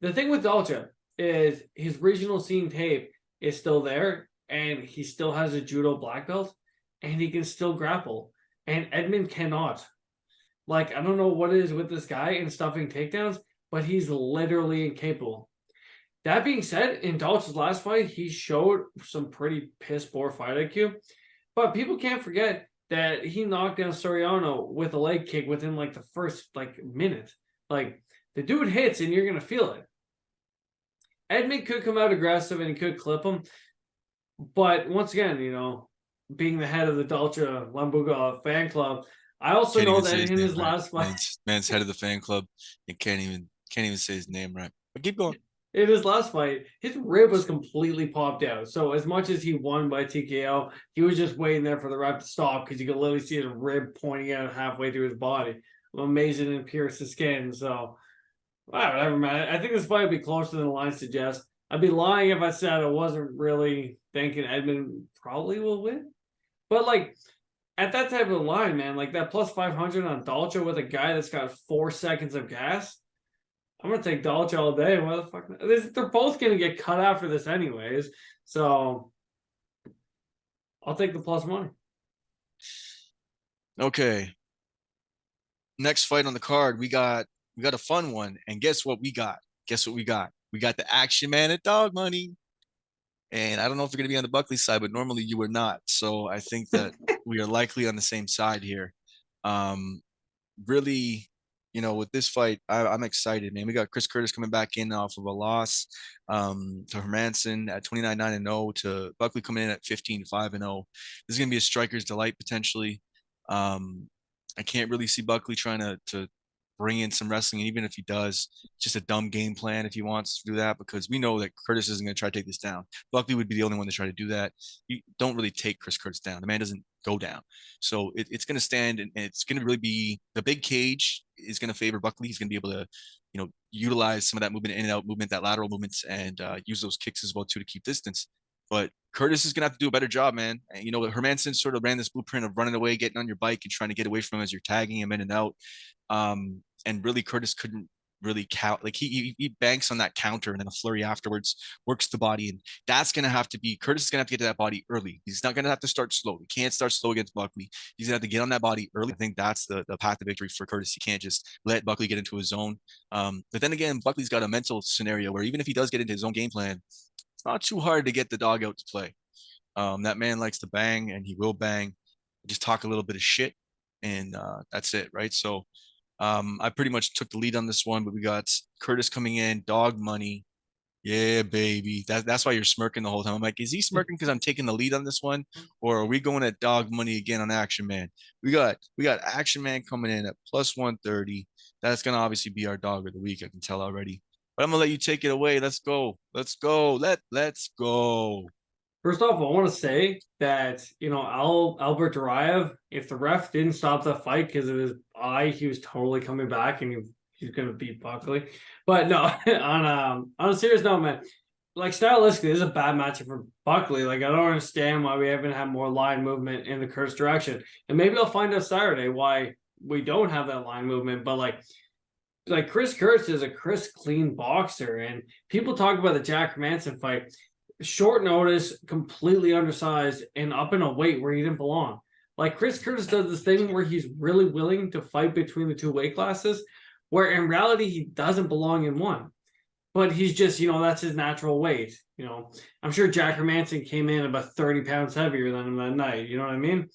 The thing with Dolce is his regional scene tape is still there. And he still has a judo black belt, and he can still grapple. And Edmund cannot. Like, I don't know what it is with this guy in stuffing takedowns, but he's literally incapable. That being said, in Dolce's last fight, he showed some pretty piss poor fight IQ. But people can't forget that he knocked down Soriano with a leg kick within like the first minute. Like, the dude hits and you're gonna feel it. Edmund could come out aggressive and he could clip him. But once again, being the head of the Dolce Lambuga fan club, I also know that in his last fight, man's head of the fan club, and can't even say his name right. But keep going. In his last fight, his rib was completely popped out. So as much as he won by TKO, he was just waiting there for the ref to stop because you could literally see his rib pointing out halfway through his body. Amazing and pierce the skin. So whatever, man. I think this fight would be closer than the line suggests. I'd be lying if I said I wasn't really thinking Edmund probably will win. But at that type of line, man, like that plus 500 on Dolce with a guy that's got 4 seconds of gas, I'm gonna take Dolce all day. What the fuck? They're both gonna get cut after this anyways. So I'll take the plus money. Okay. Next fight on the card, we got a fun one. And guess what we got? We got the Action Man at dog money. And I don't know if you're going to be on the Buckley side, but normally you were not. So I think that we are likely on the same side here. Really, with this fight, I'm excited, man. We got Chris Curtis coming back in off of a loss to Hermanson at 29-9-0, to Buckley coming in at 15-5-0. This is going to be a striker's delight potentially. I can't really see Buckley trying to bring in some wrestling, and even if he does, it's just a dumb game plan if he wants to do that, because we know that Curtis isn't going to try to take this down. Buckley would be the only one to try to do that. You don't really take Chris Curtis down. The man doesn't go down. So it's going to stand, and it's going to really be the big cage is going to favor Buckley. He's going to be able to, utilize some of that movement, in and out movement, that lateral movements, and use those kicks as well too to keep distance. But Curtis is going to have to do a better job, man. And, Hermanson sort of ran this blueprint of running away, getting on your bike and trying to get away from him as you're tagging him in and out. And really Curtis couldn't really count. Like he banks on that counter and then a flurry afterwards, works the body. And that's going to have to be, Curtis is going to have to get to that body early. He's not going to have to start slow. He can't start slow against Buckley. He's going to have to get on that body early. I think that's the path to victory for Curtis. He can't just let Buckley get into his zone. But then again, Buckley's got a mental scenario where even if he does get into his own game plan, it's not too hard to get the dog out to play. That man likes to bang, and he will bang. Just talk a little bit of shit, and that's it, right? So I pretty much took the lead on this one, but we got Curtis coming in, dog money. Yeah, baby. That's why you're smirking the whole time. I'm like, is he smirking because I'm taking the lead on this one, or are we going at dog money again on Action Man? We got Action Man coming in at plus 130. That's gonna obviously be our dog of the week. I can tell already. But I'm gonna let you take it away. Let's go. Let's go. Let's go. First off, I want to say that, Albert Duraev, if the ref didn't stop the fight because of his eye, he was totally coming back and he's going to beat Buckley. But no, on a serious note, man, like stylistically, this is a bad matchup for Buckley. Like, I don't understand why we haven't had more line movement in the Curtis direction. And maybe I'll find out Saturday why we don't have that line movement. But like Chris Curtis is a crisp, clean boxer, and people talk about the Jack Hermanson fight. Short notice, completely undersized, and up in a weight where he didn't belong. Like Chris Curtis does this thing where he's really willing to fight between the two weight classes, where in reality he doesn't belong in one. But he's just, that's his natural weight. I'm sure Jack Hermanson came in about 30 pounds heavier than him that night. You know what I mean?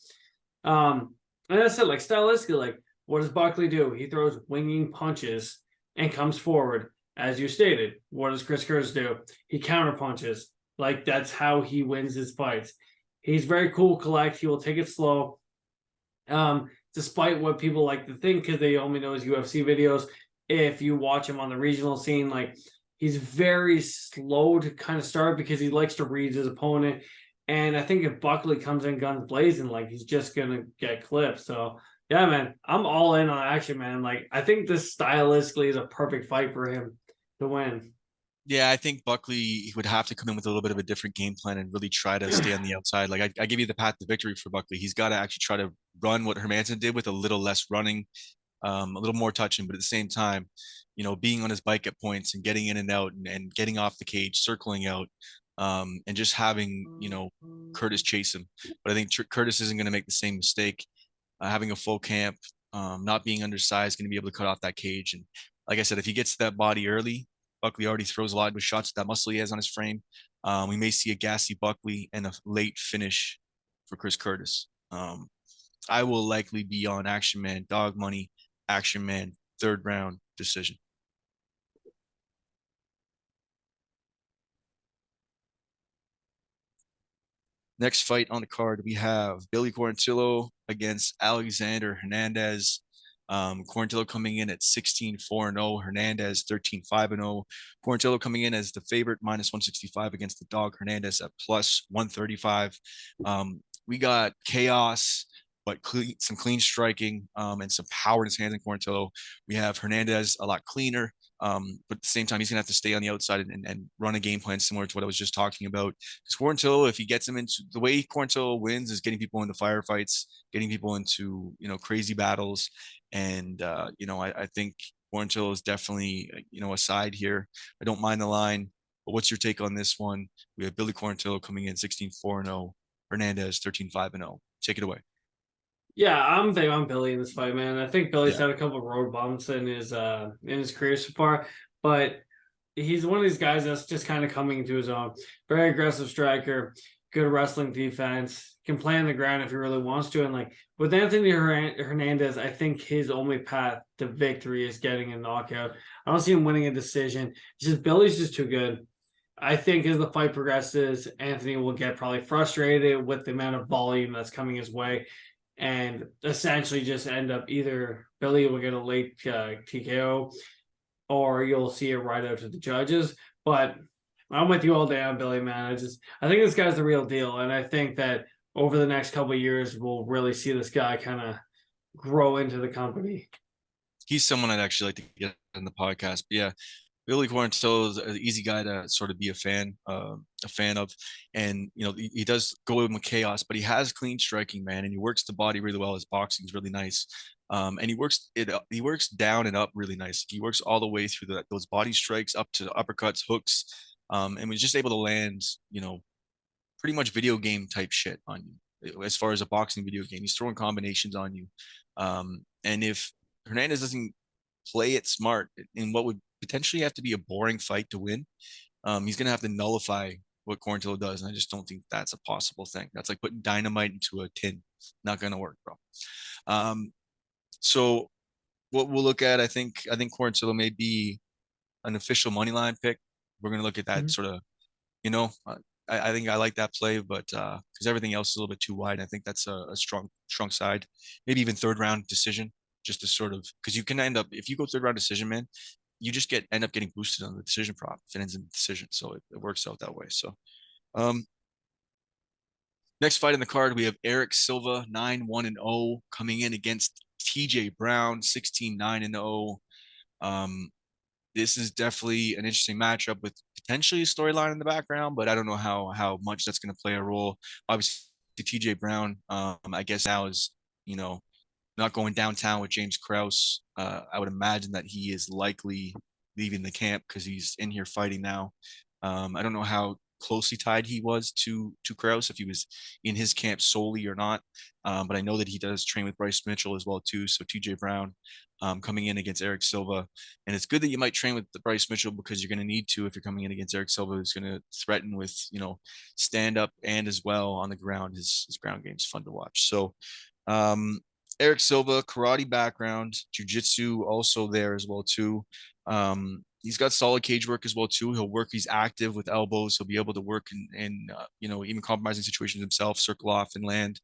And I said, like stylistically, like what does Buckley do? He throws winging punches and comes forward, as you stated. What does Chris Curtis do? He counter punches. Like that's how he wins his fights. He's very cool, collect. He will take it slow. Despite what people like to think, because they only know his UFC videos. If you watch him on the regional scene, like he's very slow to kind of start because he likes to read his opponent. And I think if Buckley comes in guns blazing, like he's just gonna get clipped. So yeah, man, I'm all in on action, man. Like I think this stylistically is a perfect fight for him to win. Yeah, I think Buckley would have to come in with a little bit of a different game plan and really try to stay on the outside. Like I give you the path to victory for Buckley. He's got to actually try to run what Hermanson did with a little less running, a little more touching, but at the same time, being on his bike at points and getting in and out and getting off the cage, circling out, and just having, Curtis chase him. But I think Curtis isn't going to make the same mistake. Having a full camp, not being undersized, going to be able to cut off that cage. And like I said, if he gets to that body early, Buckley already throws a lot of good shots with that muscle he has on his frame. We may see a gassy Buckley and a late finish for Chris Curtis. I will likely be on Action Man, dog money, Action Man, third round decision. Next fight on the card, we have Billy Quarantillo against Alexander Hernandez. Quarantillo coming in at 16-4-0, Hernandez 13-5-0. Quarantillo coming in as the favorite, minus 165 against the dog, Hernandez at plus 135. We got chaos, but some clean striking and some power in his hands in Quarantillo. We have Hernandez a lot cleaner, but at the same time, he's going to have to stay on the outside and run a game plan similar to what I was just talking about. Because Quarantillo, if he gets him into the way Quarantillo wins, is getting people into firefights, getting people into crazy battles, and I think Quarantillo is definitely a side here. I don't mind the line, but what's your take on this one? We have Billy Quarantillo coming in 16-4-0, Hernandez 13-5-0. Take it away. Yeah, I'm big on Billy in this fight, man. I think Billy's Yeah. had a couple of road bumps in his career so far, but he's one of these guys that's just kind of coming into his own. Very aggressive striker, good wrestling defense, can play on the ground if he really wants to. And like with Anthony Hernandez, I think his only path to victory is getting a knockout. I don't see him winning a decision. It's just Billy's just too good. I think as the fight progresses, Anthony will get probably frustrated with the amount of volume that's coming his way and essentially just end up either Billy will get a late TKO or you'll see it right out to the judges. But I'm with you all day on Billy, man. I think this guy's the real deal. And I think that over the next couple of years, we'll really see this guy kind of grow into the company. He's someone I'd actually like to get in the podcast. But yeah, Billy Quarantillo is an easy guy to sort of be a fan of, and he does go in with chaos, but he has clean striking, man, and he works the body really well. His boxing is really nice, and he works it. He works down and up really nice. He works all the way through those body strikes up to uppercuts, hooks, and was just able to land, pretty much video game type shit on you. As far as a boxing video game, he's throwing combinations on you, and if Hernandez doesn't play it smart in what would potentially have to be a boring fight to win, he's going to have to nullify what Quarantillo does. And I just don't think that's a possible thing. That's like putting dynamite into a tin. Not going to work, bro. So what we'll look at, I think Quarantillo may be an official money line pick. We're going to look at that sort of, I think I like that play, but because everything else is a little bit too wide, I think that's a strong side. Maybe even third round decision, just to sort of, because you can end up, if you go third round decision, man, you just end up getting boosted on the decision prop if it ends in decision. So it works out that way. So Next fight in the card, we have Erik Silva, 9-1-0, coming in against TJ Brown, 16-9-0. This is definitely an interesting matchup with potentially a storyline in the background, but I don't know how much that's going to play a role. Obviously, TJ Brown, I guess now is, you know, not going downtown with James Krause. I would imagine that he is likely leaving the camp because he's in here fighting now. I don't know how closely tied he was to Krause, if he was in his camp solely or not. But I know that he does train with Bryce Mitchell as well too. So TJ Brown coming in against Erik Silva, and it's good that you might train with the Bryce Mitchell because you're going to need to if you're coming in against Erik Silva, who's going to threaten with stand up and as well on the ground. His ground game is fun to watch. So Erik Silva, karate background, jiu-jitsu also there as well too. He's got solid cage work as well too. He'll work. He's active with elbows. He'll be able to work in even compromising situations himself, circle off and land.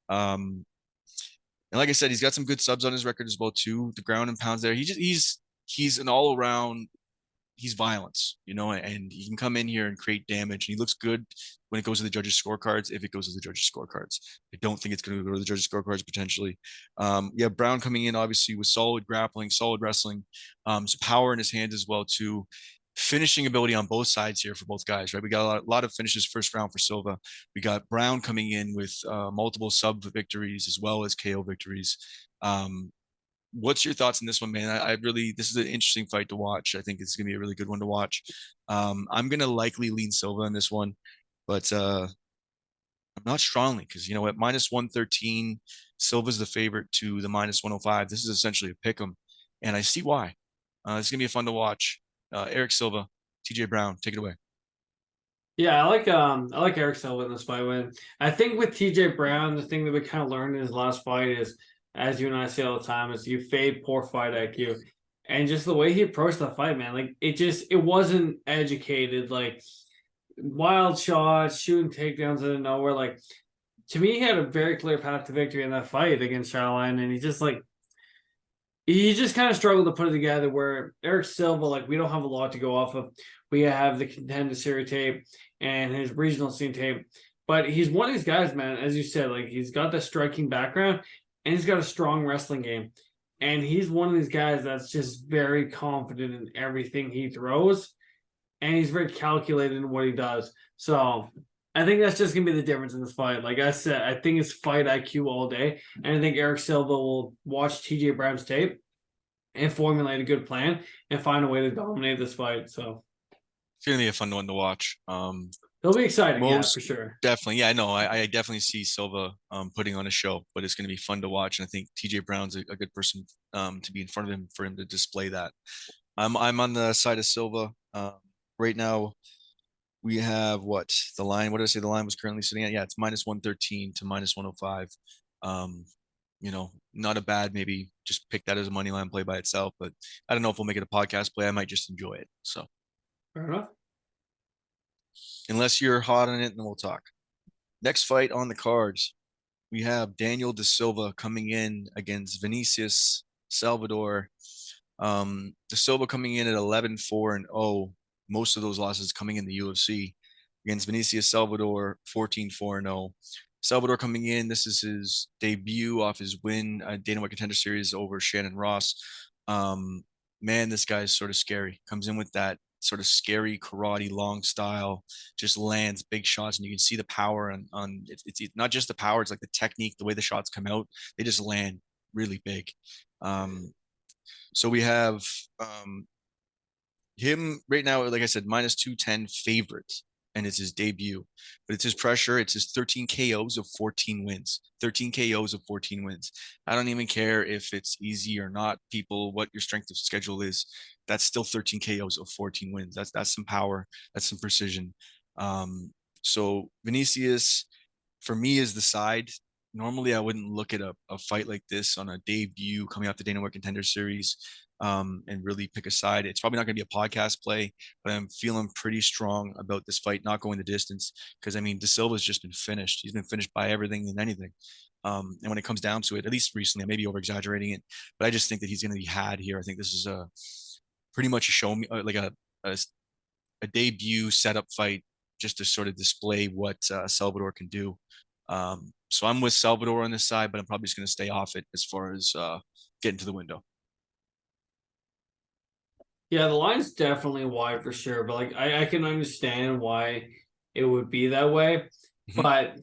And like I said, he's got some good subs on his record as well too. The ground and pounds there. He's an all around. He's violence, and he can come in here and create damage. And he looks good when it goes to the judges' scorecards. If it goes to the judges' scorecards, I don't think it's going to go to the judges' scorecards potentially. Brown coming in obviously with solid grappling, solid wrestling, some power in his hands as well too. Finishing ability on both sides here for both guys, right? We got a lot of finishes first round for Silva. We got Brown coming in with multiple sub victories as well as KO victories. What's your thoughts on this one, man? I really, this is an interesting fight to watch. I think it's going to be a really good one to watch. I'm going to likely lean Silva in this one, but I'm not strongly because, at -113, Silva's the favorite to the -105. This is essentially a pick 'em, and I see why. It's going to be fun to watch. Erik Silva, TJ Brown, take it away. Yeah, I like Erik Silva in this fight win. I think with TJ Brown, the thing that we kind of learned in his last fight is, as you and I say all the time, is you fade poor fight IQ. And just the way he approached the fight, man, like it wasn't educated, like wild shots, shooting takedowns out of nowhere. Like to me, he had a very clear path to victory in that fight against Charline, and he just kind of struggled to put it together. Where Erik Silva, like, we don't have a lot to go off of. We have the Contender Series tape and his regional scene tape, but he's one of these guys, man. As you said, like he's got the striking background and he's got a strong wrestling game, and he's one of these guys that's just very confident in everything he throws, and he's very calculated in what he does. So I think that's just gonna be the difference in this fight. Like I said, I think it's fight IQ all day, and I think Erik Silva will watch TJ Brown's tape and formulate a good plan and find a way to dominate this fight. So it's gonna be a fun one to watch. it'll be exciting, yeah, for sure. Definitely, yeah. No, I definitely see Silva putting on a show, but it's gonna be fun to watch, and I think TJ Brown's a good person to be in front of him for him to display that. I'm on the side of Silva right now. We have the line? What did I say the line was currently sitting at? Yeah, it's -113 to -105. Not a bad, maybe just pick that as a money line play by itself, but I don't know if we'll make it a podcast play. I might just enjoy it. So fair enough. Unless you're hot on it, then we'll talk. Next fight on the cards, we have Daniel Da Silva coming in against Vinicius Salvador. Da Silva coming in at 11-4-0. Most of those losses coming in the UFC against Vinicius Salvador, 14-4-0. Salvador coming in, this is his debut off his win, Dana White Contender Series over Shannon Ross. Man, this guy's sort of scary. Comes in with that sort of scary karate long style, just lands big shots, and you can see the power on it's not just the power, it's like the technique, the way the shots come out, they just land really big. So we have him right now, like I said, -210 favorite, and it's his debut, but it's his pressure. It's his 13 KOs of 14 wins. 13 KOs of 14 wins. I don't even care if it's easy or not, people, what your strength of schedule is. That's still 13 KOs of 14 wins. That's some power. That's some precision. So Vinicius, for me, is the side. Normally, I wouldn't look at a fight like this on a debut coming off the Dana White Contender Series and really pick a side. It's probably not going to be a podcast play, but I'm feeling pretty strong about this fight not going the distance because, Da Silva's just been finished. He's been finished by everything and anything. And when it comes down to it, at least recently, I may be over-exaggerating it, but I just think that he's going to be had here. I think this is pretty much a show me, like a debut setup fight just to sort of display what Salvador can do. So I'm with Salvador on this side, but I'm probably just going to stay off it as far as getting to the window. Yeah, the line's definitely wide for sure, but like I can understand why it would be that way. Mhm. But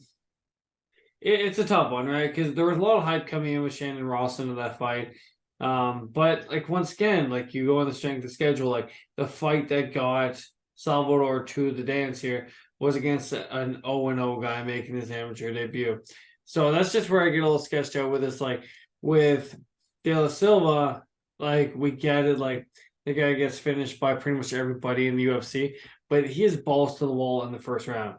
it's a tough one, right? Because there was a lot of hype coming in with Shannon Ross into that fight. But like once again, like you go on the strength of schedule, like the fight that got Salvador to the dance here was against an 0-0 guy making his amateur debut. So that's just where I get a little sketched out with this. Like with De La Silva, like we get it, like the guy gets finished by pretty much everybody in the UFC, but he is balls to the wall in the first round.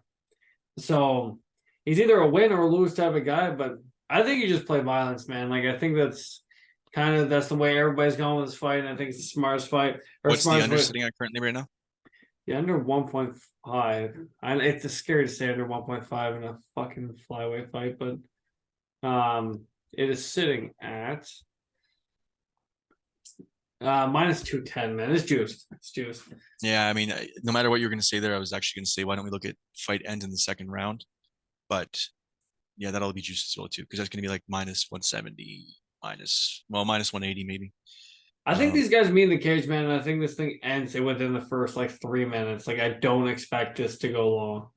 So he's either a win or a lose type of guy, but I think you just play violence, man. Like I think that's the way everybody's going with this fight, and I think it's the smartest fight or What's the smartest under way. sitting at currently right now? Yeah, under 1.5. And it's scary to say under 1.5 in a fucking flyweight fight, but it is sitting at minus 210, man. It's juiced. It's juiced. Yeah, I mean, no matter what you're going to say there, I was actually going to say, why don't we look at fight end in the second round? But yeah, that'll be juice as well too, because that's going to be like minus 170, minus 180 maybe. I think these guys meet in the cage, man, and I think this thing ends within the first like 3 minutes. Like I don't expect this to go long.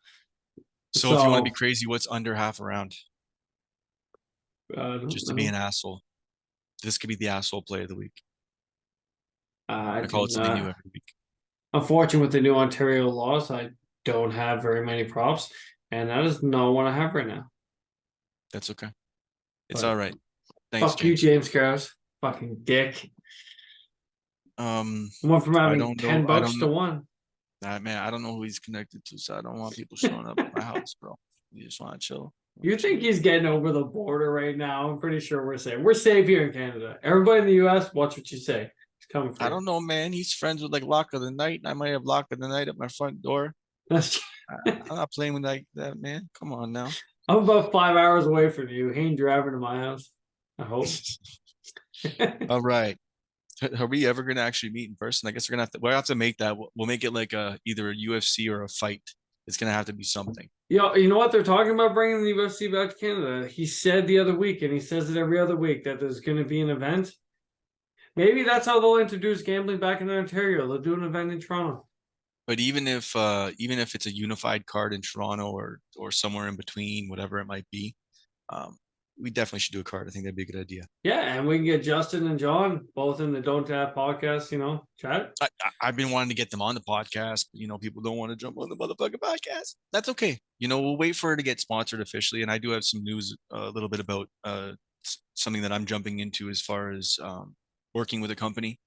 So if you want to be crazy, what's under half a round? Just to be an asshole. This could be the asshole play of the week. I call it something new every week. Unfortunately, with the new Ontario laws, I don't have very many props, and that is not what I have right now. That's okay. It's all right. Thanks, fuck James. You, James Krause. Fucking dick. Went from having $10 to $1. Man, I don't know who he's connected to, so I don't want people showing up at my house, bro. You just want to chill. You think he's getting over the border right now? I'm pretty sure we're safe. We're safe here in Canada. Everybody in the U.S., watch what you say. It's coming for I don't know, man. He's friends with like Lock of the Night, and I might have Lock of the Night at my front door. That's I'm not playing with like that, man. Come on now. I'm about 5 hours away from you. He ain't driving to my house. I hope. All right. Are we ever gonna actually meet in person? I guess we'll have to make that. We'll make it like either a UFC or a fight. It's gonna have to be something. Yeah, you know what they're talking about bringing the UFC back to Canada. He said the other week, and he says it every other week, that there's going to be an event. Maybe that's how they'll introduce gambling back in Ontario. They'll do an event in Toronto. But even if it's a unified card in Toronto or somewhere in between, whatever it might be, we definitely should do a card. I think that'd be a good idea. Yeah, and we can get Justin and John both in the Don't Tap podcast, chat. I've been wanting to get them on the podcast, but, people don't want to jump on the motherfucking podcast. That's okay. We'll wait for her to get sponsored officially. And I do have some news, a little bit about something that I'm jumping into as far as working with a company.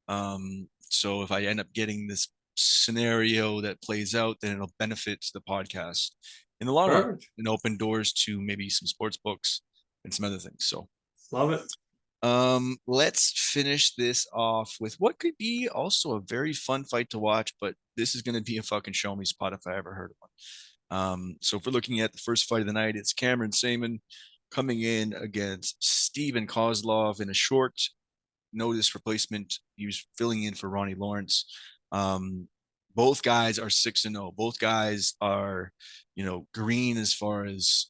So if I end up getting this scenario that plays out, then it'll benefit the podcast in the long run and open doors to maybe some sports books and some other things. So love it. Let's finish this off with what could be also a very fun fight to watch, but this is going to be a fucking show me spot if I ever heard of one. So if we're looking at the first fight of the night, it's Cameron Saman coming in against Steven Kozlov in a short notice replacement. He was filling in for Ronnie Lawrence. Both guys are 6-0. Both guys are, green as far as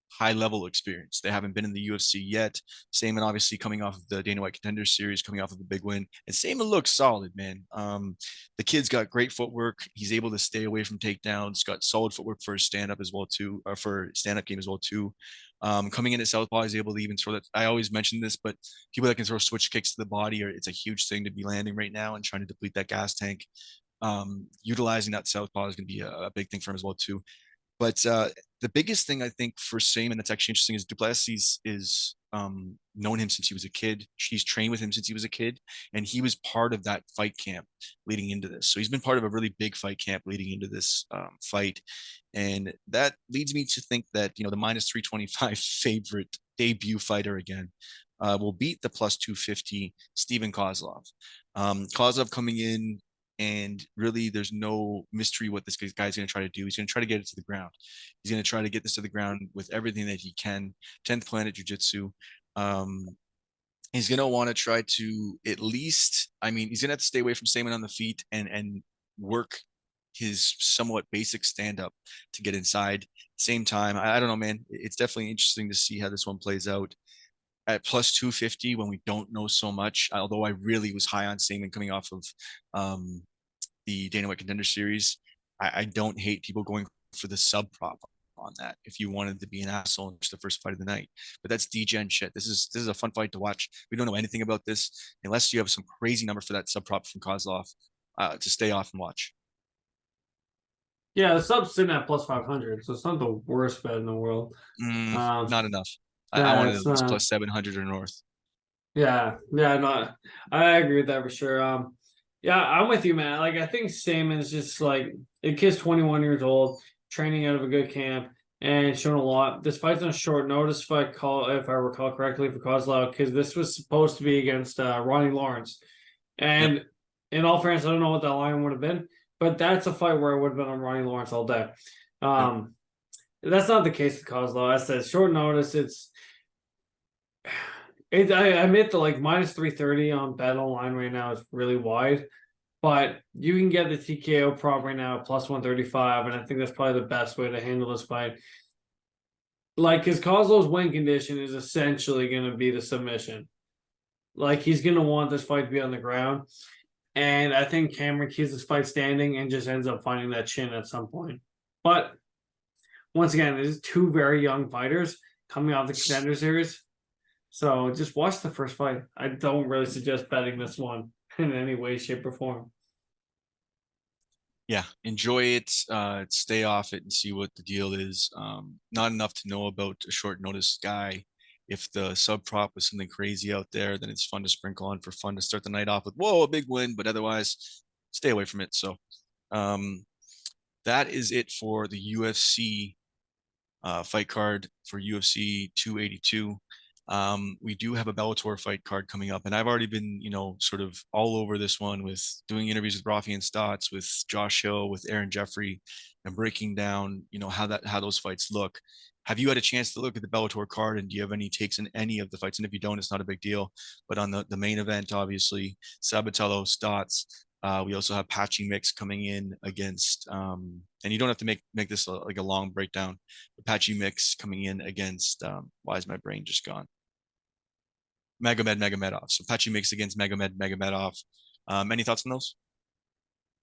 high level experience. They haven't been in the UFC yet. Saman obviously coming off of the Dana White Contender Series, coming off of a big win. And Saman looks solid, man. The kid's got great footwork. He's able to stay away from takedowns. Got solid footwork for his stand-up as well too, or for stand-up game as well too. Coming in at southpaw, he's able to even throw that. I always mention this, but people that can throw switch kicks to the body, it's a huge thing to be landing right now and trying to deplete that gas tank. Utilizing that southpaw is going to be a big thing for him as well too. But the biggest thing I think for Saman that's actually interesting is Duplessis is known him since he was a kid. He's trained with him since he was a kid, and he was part of that fight camp leading into this. So he's been part of a really big fight camp leading into this fight, and that leads me to think that the minus 325 favorite debut fighter again will beat the plus 250 Steven Kozlov. Kozlov coming in. And really, there's no mystery what this guy's going to try to do. He's going to try to get it to the ground. He's going to try to get this to the ground with everything that he can. 10th Planet Jiu-Jitsu. He's going to want to try to at least, he's going to have to stay away from Saman on the feet and work his somewhat basic stand up to get inside. Same time, I don't know, man. It's definitely interesting to see how this one plays out. At plus 250 when we don't know so much, although I really was high on Saman coming off of the Dana White Contender Series. I don't hate people going for the sub prop on that if you wanted to be an asshole and it's the first fight of the night. But that's degen shit. This is a fun fight to watch. We don't know anything about this unless you have some crazy number for that sub prop from Kozlov to stay off and watch. Yeah, the sub's sitting at plus 500, so it's not the worst bet in the world. Not enough. I Yeah, wanted it's at least not. plus 700 or north. Yeah, no, I agree with that for sure. Yeah, I'm with you, man. Like, I think Saman's just like a kid's 21 years old, training out of a good camp, and shown a lot. This fight's on short notice, if I recall correctly, for Kozlov, because this was supposed to be against Ronnie Lawrence. And Yep. in all fairness, I don't know what that line would have been, but that's a fight where I would have been on Ronnie Lawrence all day. Yep. That's not the case with Kozlov. I said short notice. I admit that like minus 330 on bet online right now is really wide, but you can get the TKO prop right now at plus 135, and I think that's probably the best way to handle this fight. Like, his Kozlov's win condition is essentially going to be the submission. Like, he's going to want this fight to be on the ground, and I think Cameron keeps this fight standing and just ends up finding that chin at some point. But once again, there's two very young fighters coming off the Contender Series. So just watch the first fight. I don't really suggest betting this one in any way, shape, or form. Yeah, enjoy it, stay off it and see what the deal is. Not enough to know about a short notice guy. If the sub prop was something crazy out there, then it's fun to sprinkle on for fun to start the night off with, whoa, a big win, but otherwise stay away from it. So that is it for the UFC fight card for UFC 282. We do have a Bellator fight card coming up, and I've already been, sort of all over this one with doing interviews with Rafi and Stotts, with Josh Hill, with Aaron Jeffrey, and breaking down, how those fights look. Have you had a chance to look at the Bellator card, and do you have any takes in any of the fights? And if you don't, it's not a big deal. But on the main event, obviously, Sabatello, Stotts. We also have Patchy Mix coming in against, and you don't have to make this like a long breakdown. Patchy Mix coming in against, why is my brain just gone? Magomedov. So Patchy Mix against Magomedov. Any thoughts on those?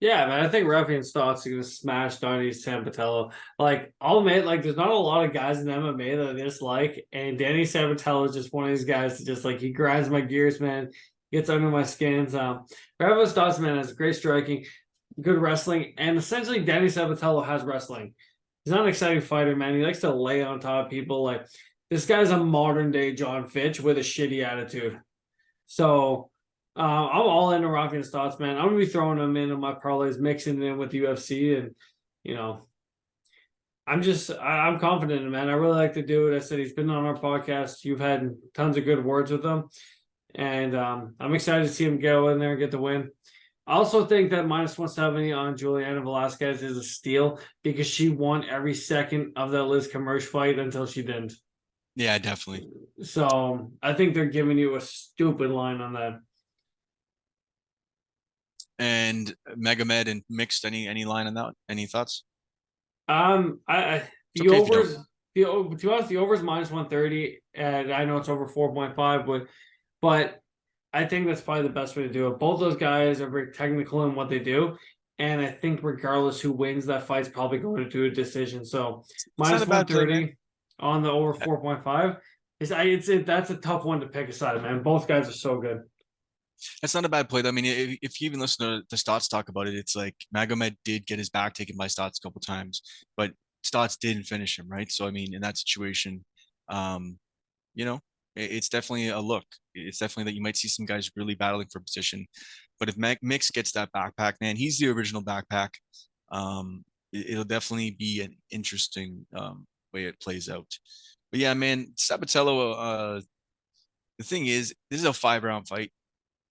Yeah, man, I think Rafi and Stotts are gonna smash Donnie Sabatello. Like, I'll admit, like, there's not a lot of guys in MMA that I dislike, and Danny Sabatello is just one of these guys that just like he grinds my gears, man. Gets under my skins. Rafi and Stotts, man, has great striking, good wrestling, and essentially Danny Sabatello has wrestling. He's not an exciting fighter, man. He likes to lay on top of people. Like, this guy's a modern day John Fitch with a shitty attitude. So I'm all into Rafi and Stotts, man. I'm gonna be throwing them in on my parlays, mixing it in with UFC, and I'm confident in him, man. I really like to do it. I said he's been on our podcast. You've had tons of good words with him, and I'm excited to see him go in there and get the win. I also think that minus 170 on Juliana Velasquez is a steal because she won every second of that Liz Commerce fight until she didn't. Yeah, definitely. So I think they're giving you a stupid line on that. And Megamed and Mixed, any line on that? Any thoughts? The overs, to be honest, the overs minus 130, and I know it's over 4.5, but I think that's probably the best way to do it. Both those guys are very technical in what they do, and I think regardless who wins that fight's probably going to do a decision. So minus 130 on the over 4.5 that's a tough one to pick aside, man. Both guys are so good. That's not a bad play. I mean, if you even listen to Stotts talk about it, it's like Magomed did get his back taken by Stotts a couple times, but Stotts didn't finish him, right? So I mean, in that situation, it's definitely a look. It's definitely that you might see some guys really battling for position. But if Mix gets that backpack, man, he's the original backpack. It'll definitely be an interesting way it plays out. But yeah, man, Sabatello, the thing is, this is a 5-round fight.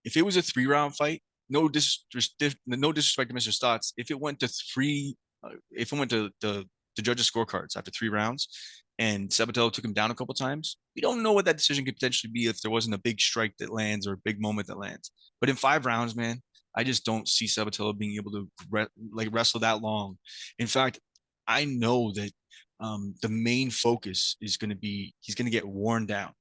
If it was a 3-round fight, no disrespect to Mr. Stotts. If it went to the judges' scorecards after 3 rounds, and Sabatello took him down a couple times, we don't know what that decision could potentially be if there wasn't a big strike that lands or a big moment that lands. But in 5 rounds, man, I just don't see Sabatello being able to wrestle that long. In fact, I know that the main focus is going to be he's going to get worn down,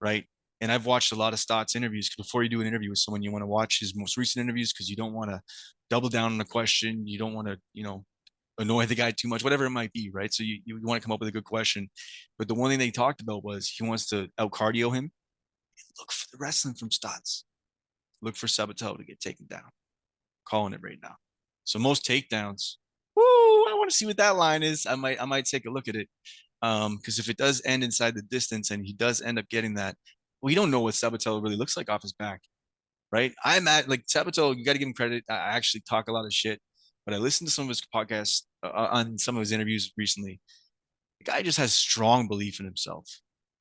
right? And I've watched a lot of Stott's interviews. Before you do an interview with someone, you want to watch his most recent interviews because you don't want to double down on a question. You don't want to, annoy the guy too much, whatever it might be, right? So you want to come up with a good question. But the one thing they talked about was he wants to out cardio him. Look for the wrestling from Stotts. Look for Sabatello to get taken down. Calling it right now. So most takedowns. Woo! I want to see what that line is. I might take a look at it. Because if it does end inside the distance and he does end up getting that, we don't know what Sabatello really looks like off his back, right? I'm at like Sabatello. You got to give him credit. I actually talk a lot of shit, but I listened to some of his podcasts on some of his interviews recently. The guy just has strong belief in himself.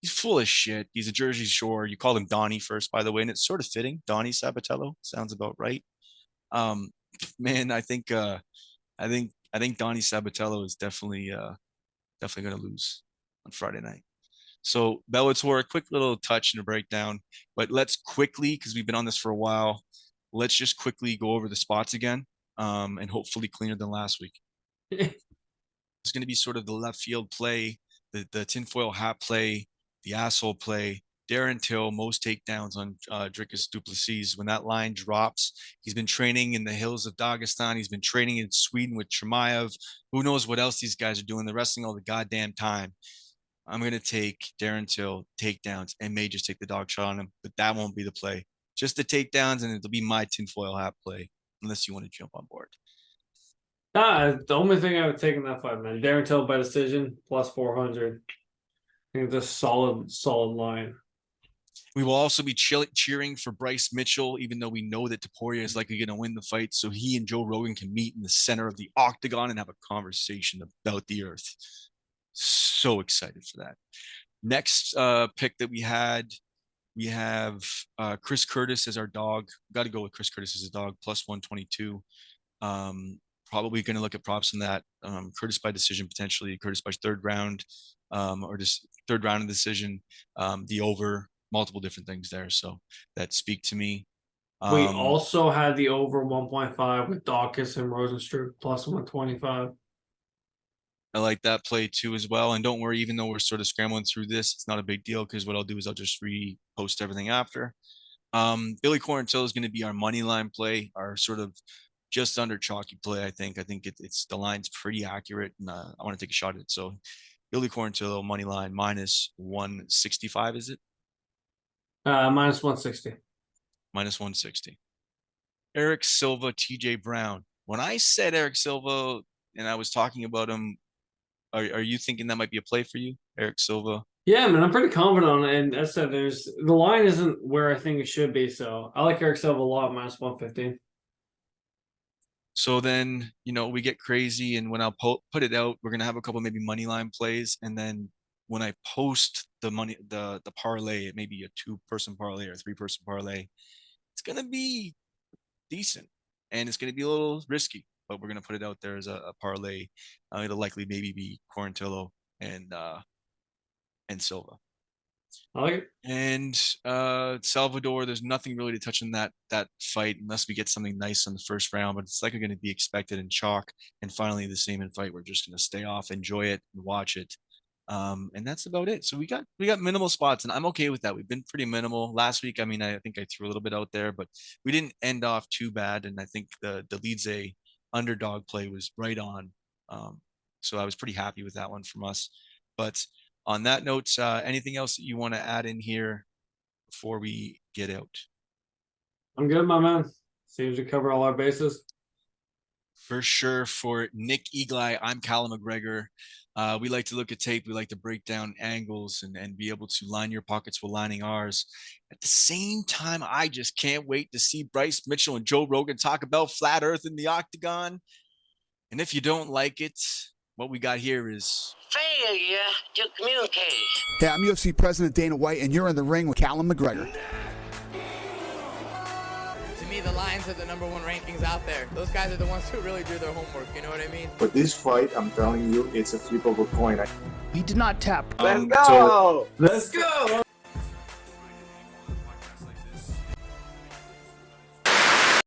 He's full of shit. He's a Jersey Shore. You called him Donnie first, by the way, and it's sort of fitting. Donnie Sabatello sounds about right. Man, I think Donnie Sabatello is definitely going to lose on Friday night. So Bellator, a quick little touch and a breakdown, but let's quickly, because we've been on this for a while, let's just quickly go over the spots again, and hopefully cleaner than last week. It's going to be sort of the left field play, the tinfoil hat play, the asshole play. Darren Till, most takedowns on Dricus du Plessis. When that line drops, he's been training in the hills of Dagestan. He's been training in Sweden with Chimaev. Who knows what else these guys are doing? They're wrestling all the goddamn time. I'm going to take Darren Till takedowns and may just take the dog shot on him, but that won't be the play. Just the takedowns, and it'll be my tinfoil hat play, unless you want to jump on board. The only thing I would take in that fight, man, Darren Till by decision, plus 400. I think it's a solid line. We will also be cheering for Bryce Mitchell, even though we know that Topuria is likely going to win the fight, so he and Joe Rogan can meet in the center of the octagon and have a conversation about the earth. So excited for that. Next pick that we have Chris Curtis as our dog. Got to go with Chris Curtis as a dog, plus 122. Probably going to look at props in that. Curtis by decision, potentially. Curtis by third round, or just third round of decision. The over, multiple different things there. So that speak to me. We also had the over 1.5 with Dawkins and Rosenstruck, plus 125. I like that play too as well. And don't worry, even though we're sort of scrambling through this, it's not a big deal because what I'll do is I'll just repost everything after. Billy Quarantillo is going to be our money line play, our sort of just under chalky play. I think it's the line's pretty accurate, and I want to take a shot at it. So Billy Quarantillo money line minus 165, is it? Minus 160. Minus 160. Erik Silva, TJ Brown. When I said Erik Silva and I was talking about him, are you thinking that might be a play for you, Erik Silva? Yeah, man, I'm pretty confident on it. And as I said, the line isn't where I think it should be. So I like Erik Silva a lot, minus 115. So then, we get crazy, and when I'll put it out, we're gonna have a couple maybe money line plays, and then when I post the parlay, it may be a 2-person parlay or a 3-person parlay. It's gonna be decent, and it's gonna be a little risky, but we're gonna put it out there as a parlay. It'll likely maybe be Quarantillo and Silva. I like it. And Salvador, there's nothing really to touch on that fight unless we get something nice in the first round, but it's likely going to be expected in chalk. And finally, the same in fight. We're just going to stay off, enjoy it, and watch it. And that's about it. So we got minimal spots, and I'm okay with that. We've been pretty minimal. Last week, I think I threw a little bit out there, but we didn't end off too bad. And I think the Lidze underdog play was right on. So I was pretty happy with that one from us. But on that note, anything else that you want to add in here before we get out? I'm good, my man. Seems to cover all our bases. For sure. For Nick Eagleye, I'm Callum McGregor. We like to look at tape. We like to break down angles and be able to line your pockets while lining ours. At the same time, I just can't wait to see Bryce Mitchell and Joe Rogan talk about flat earth in the octagon. And if you don't like it, what we got here is failure to communicate. Hey, I'm UFC President Dana White, and you're in the ring with Callum McGregor. To me, the Lions are the #1 rankings out there. Those guys are the ones who really do their homework, you know what I mean? But this fight, I'm telling you, it's a flip of a coin. He did not tap. Let's go! Let's go!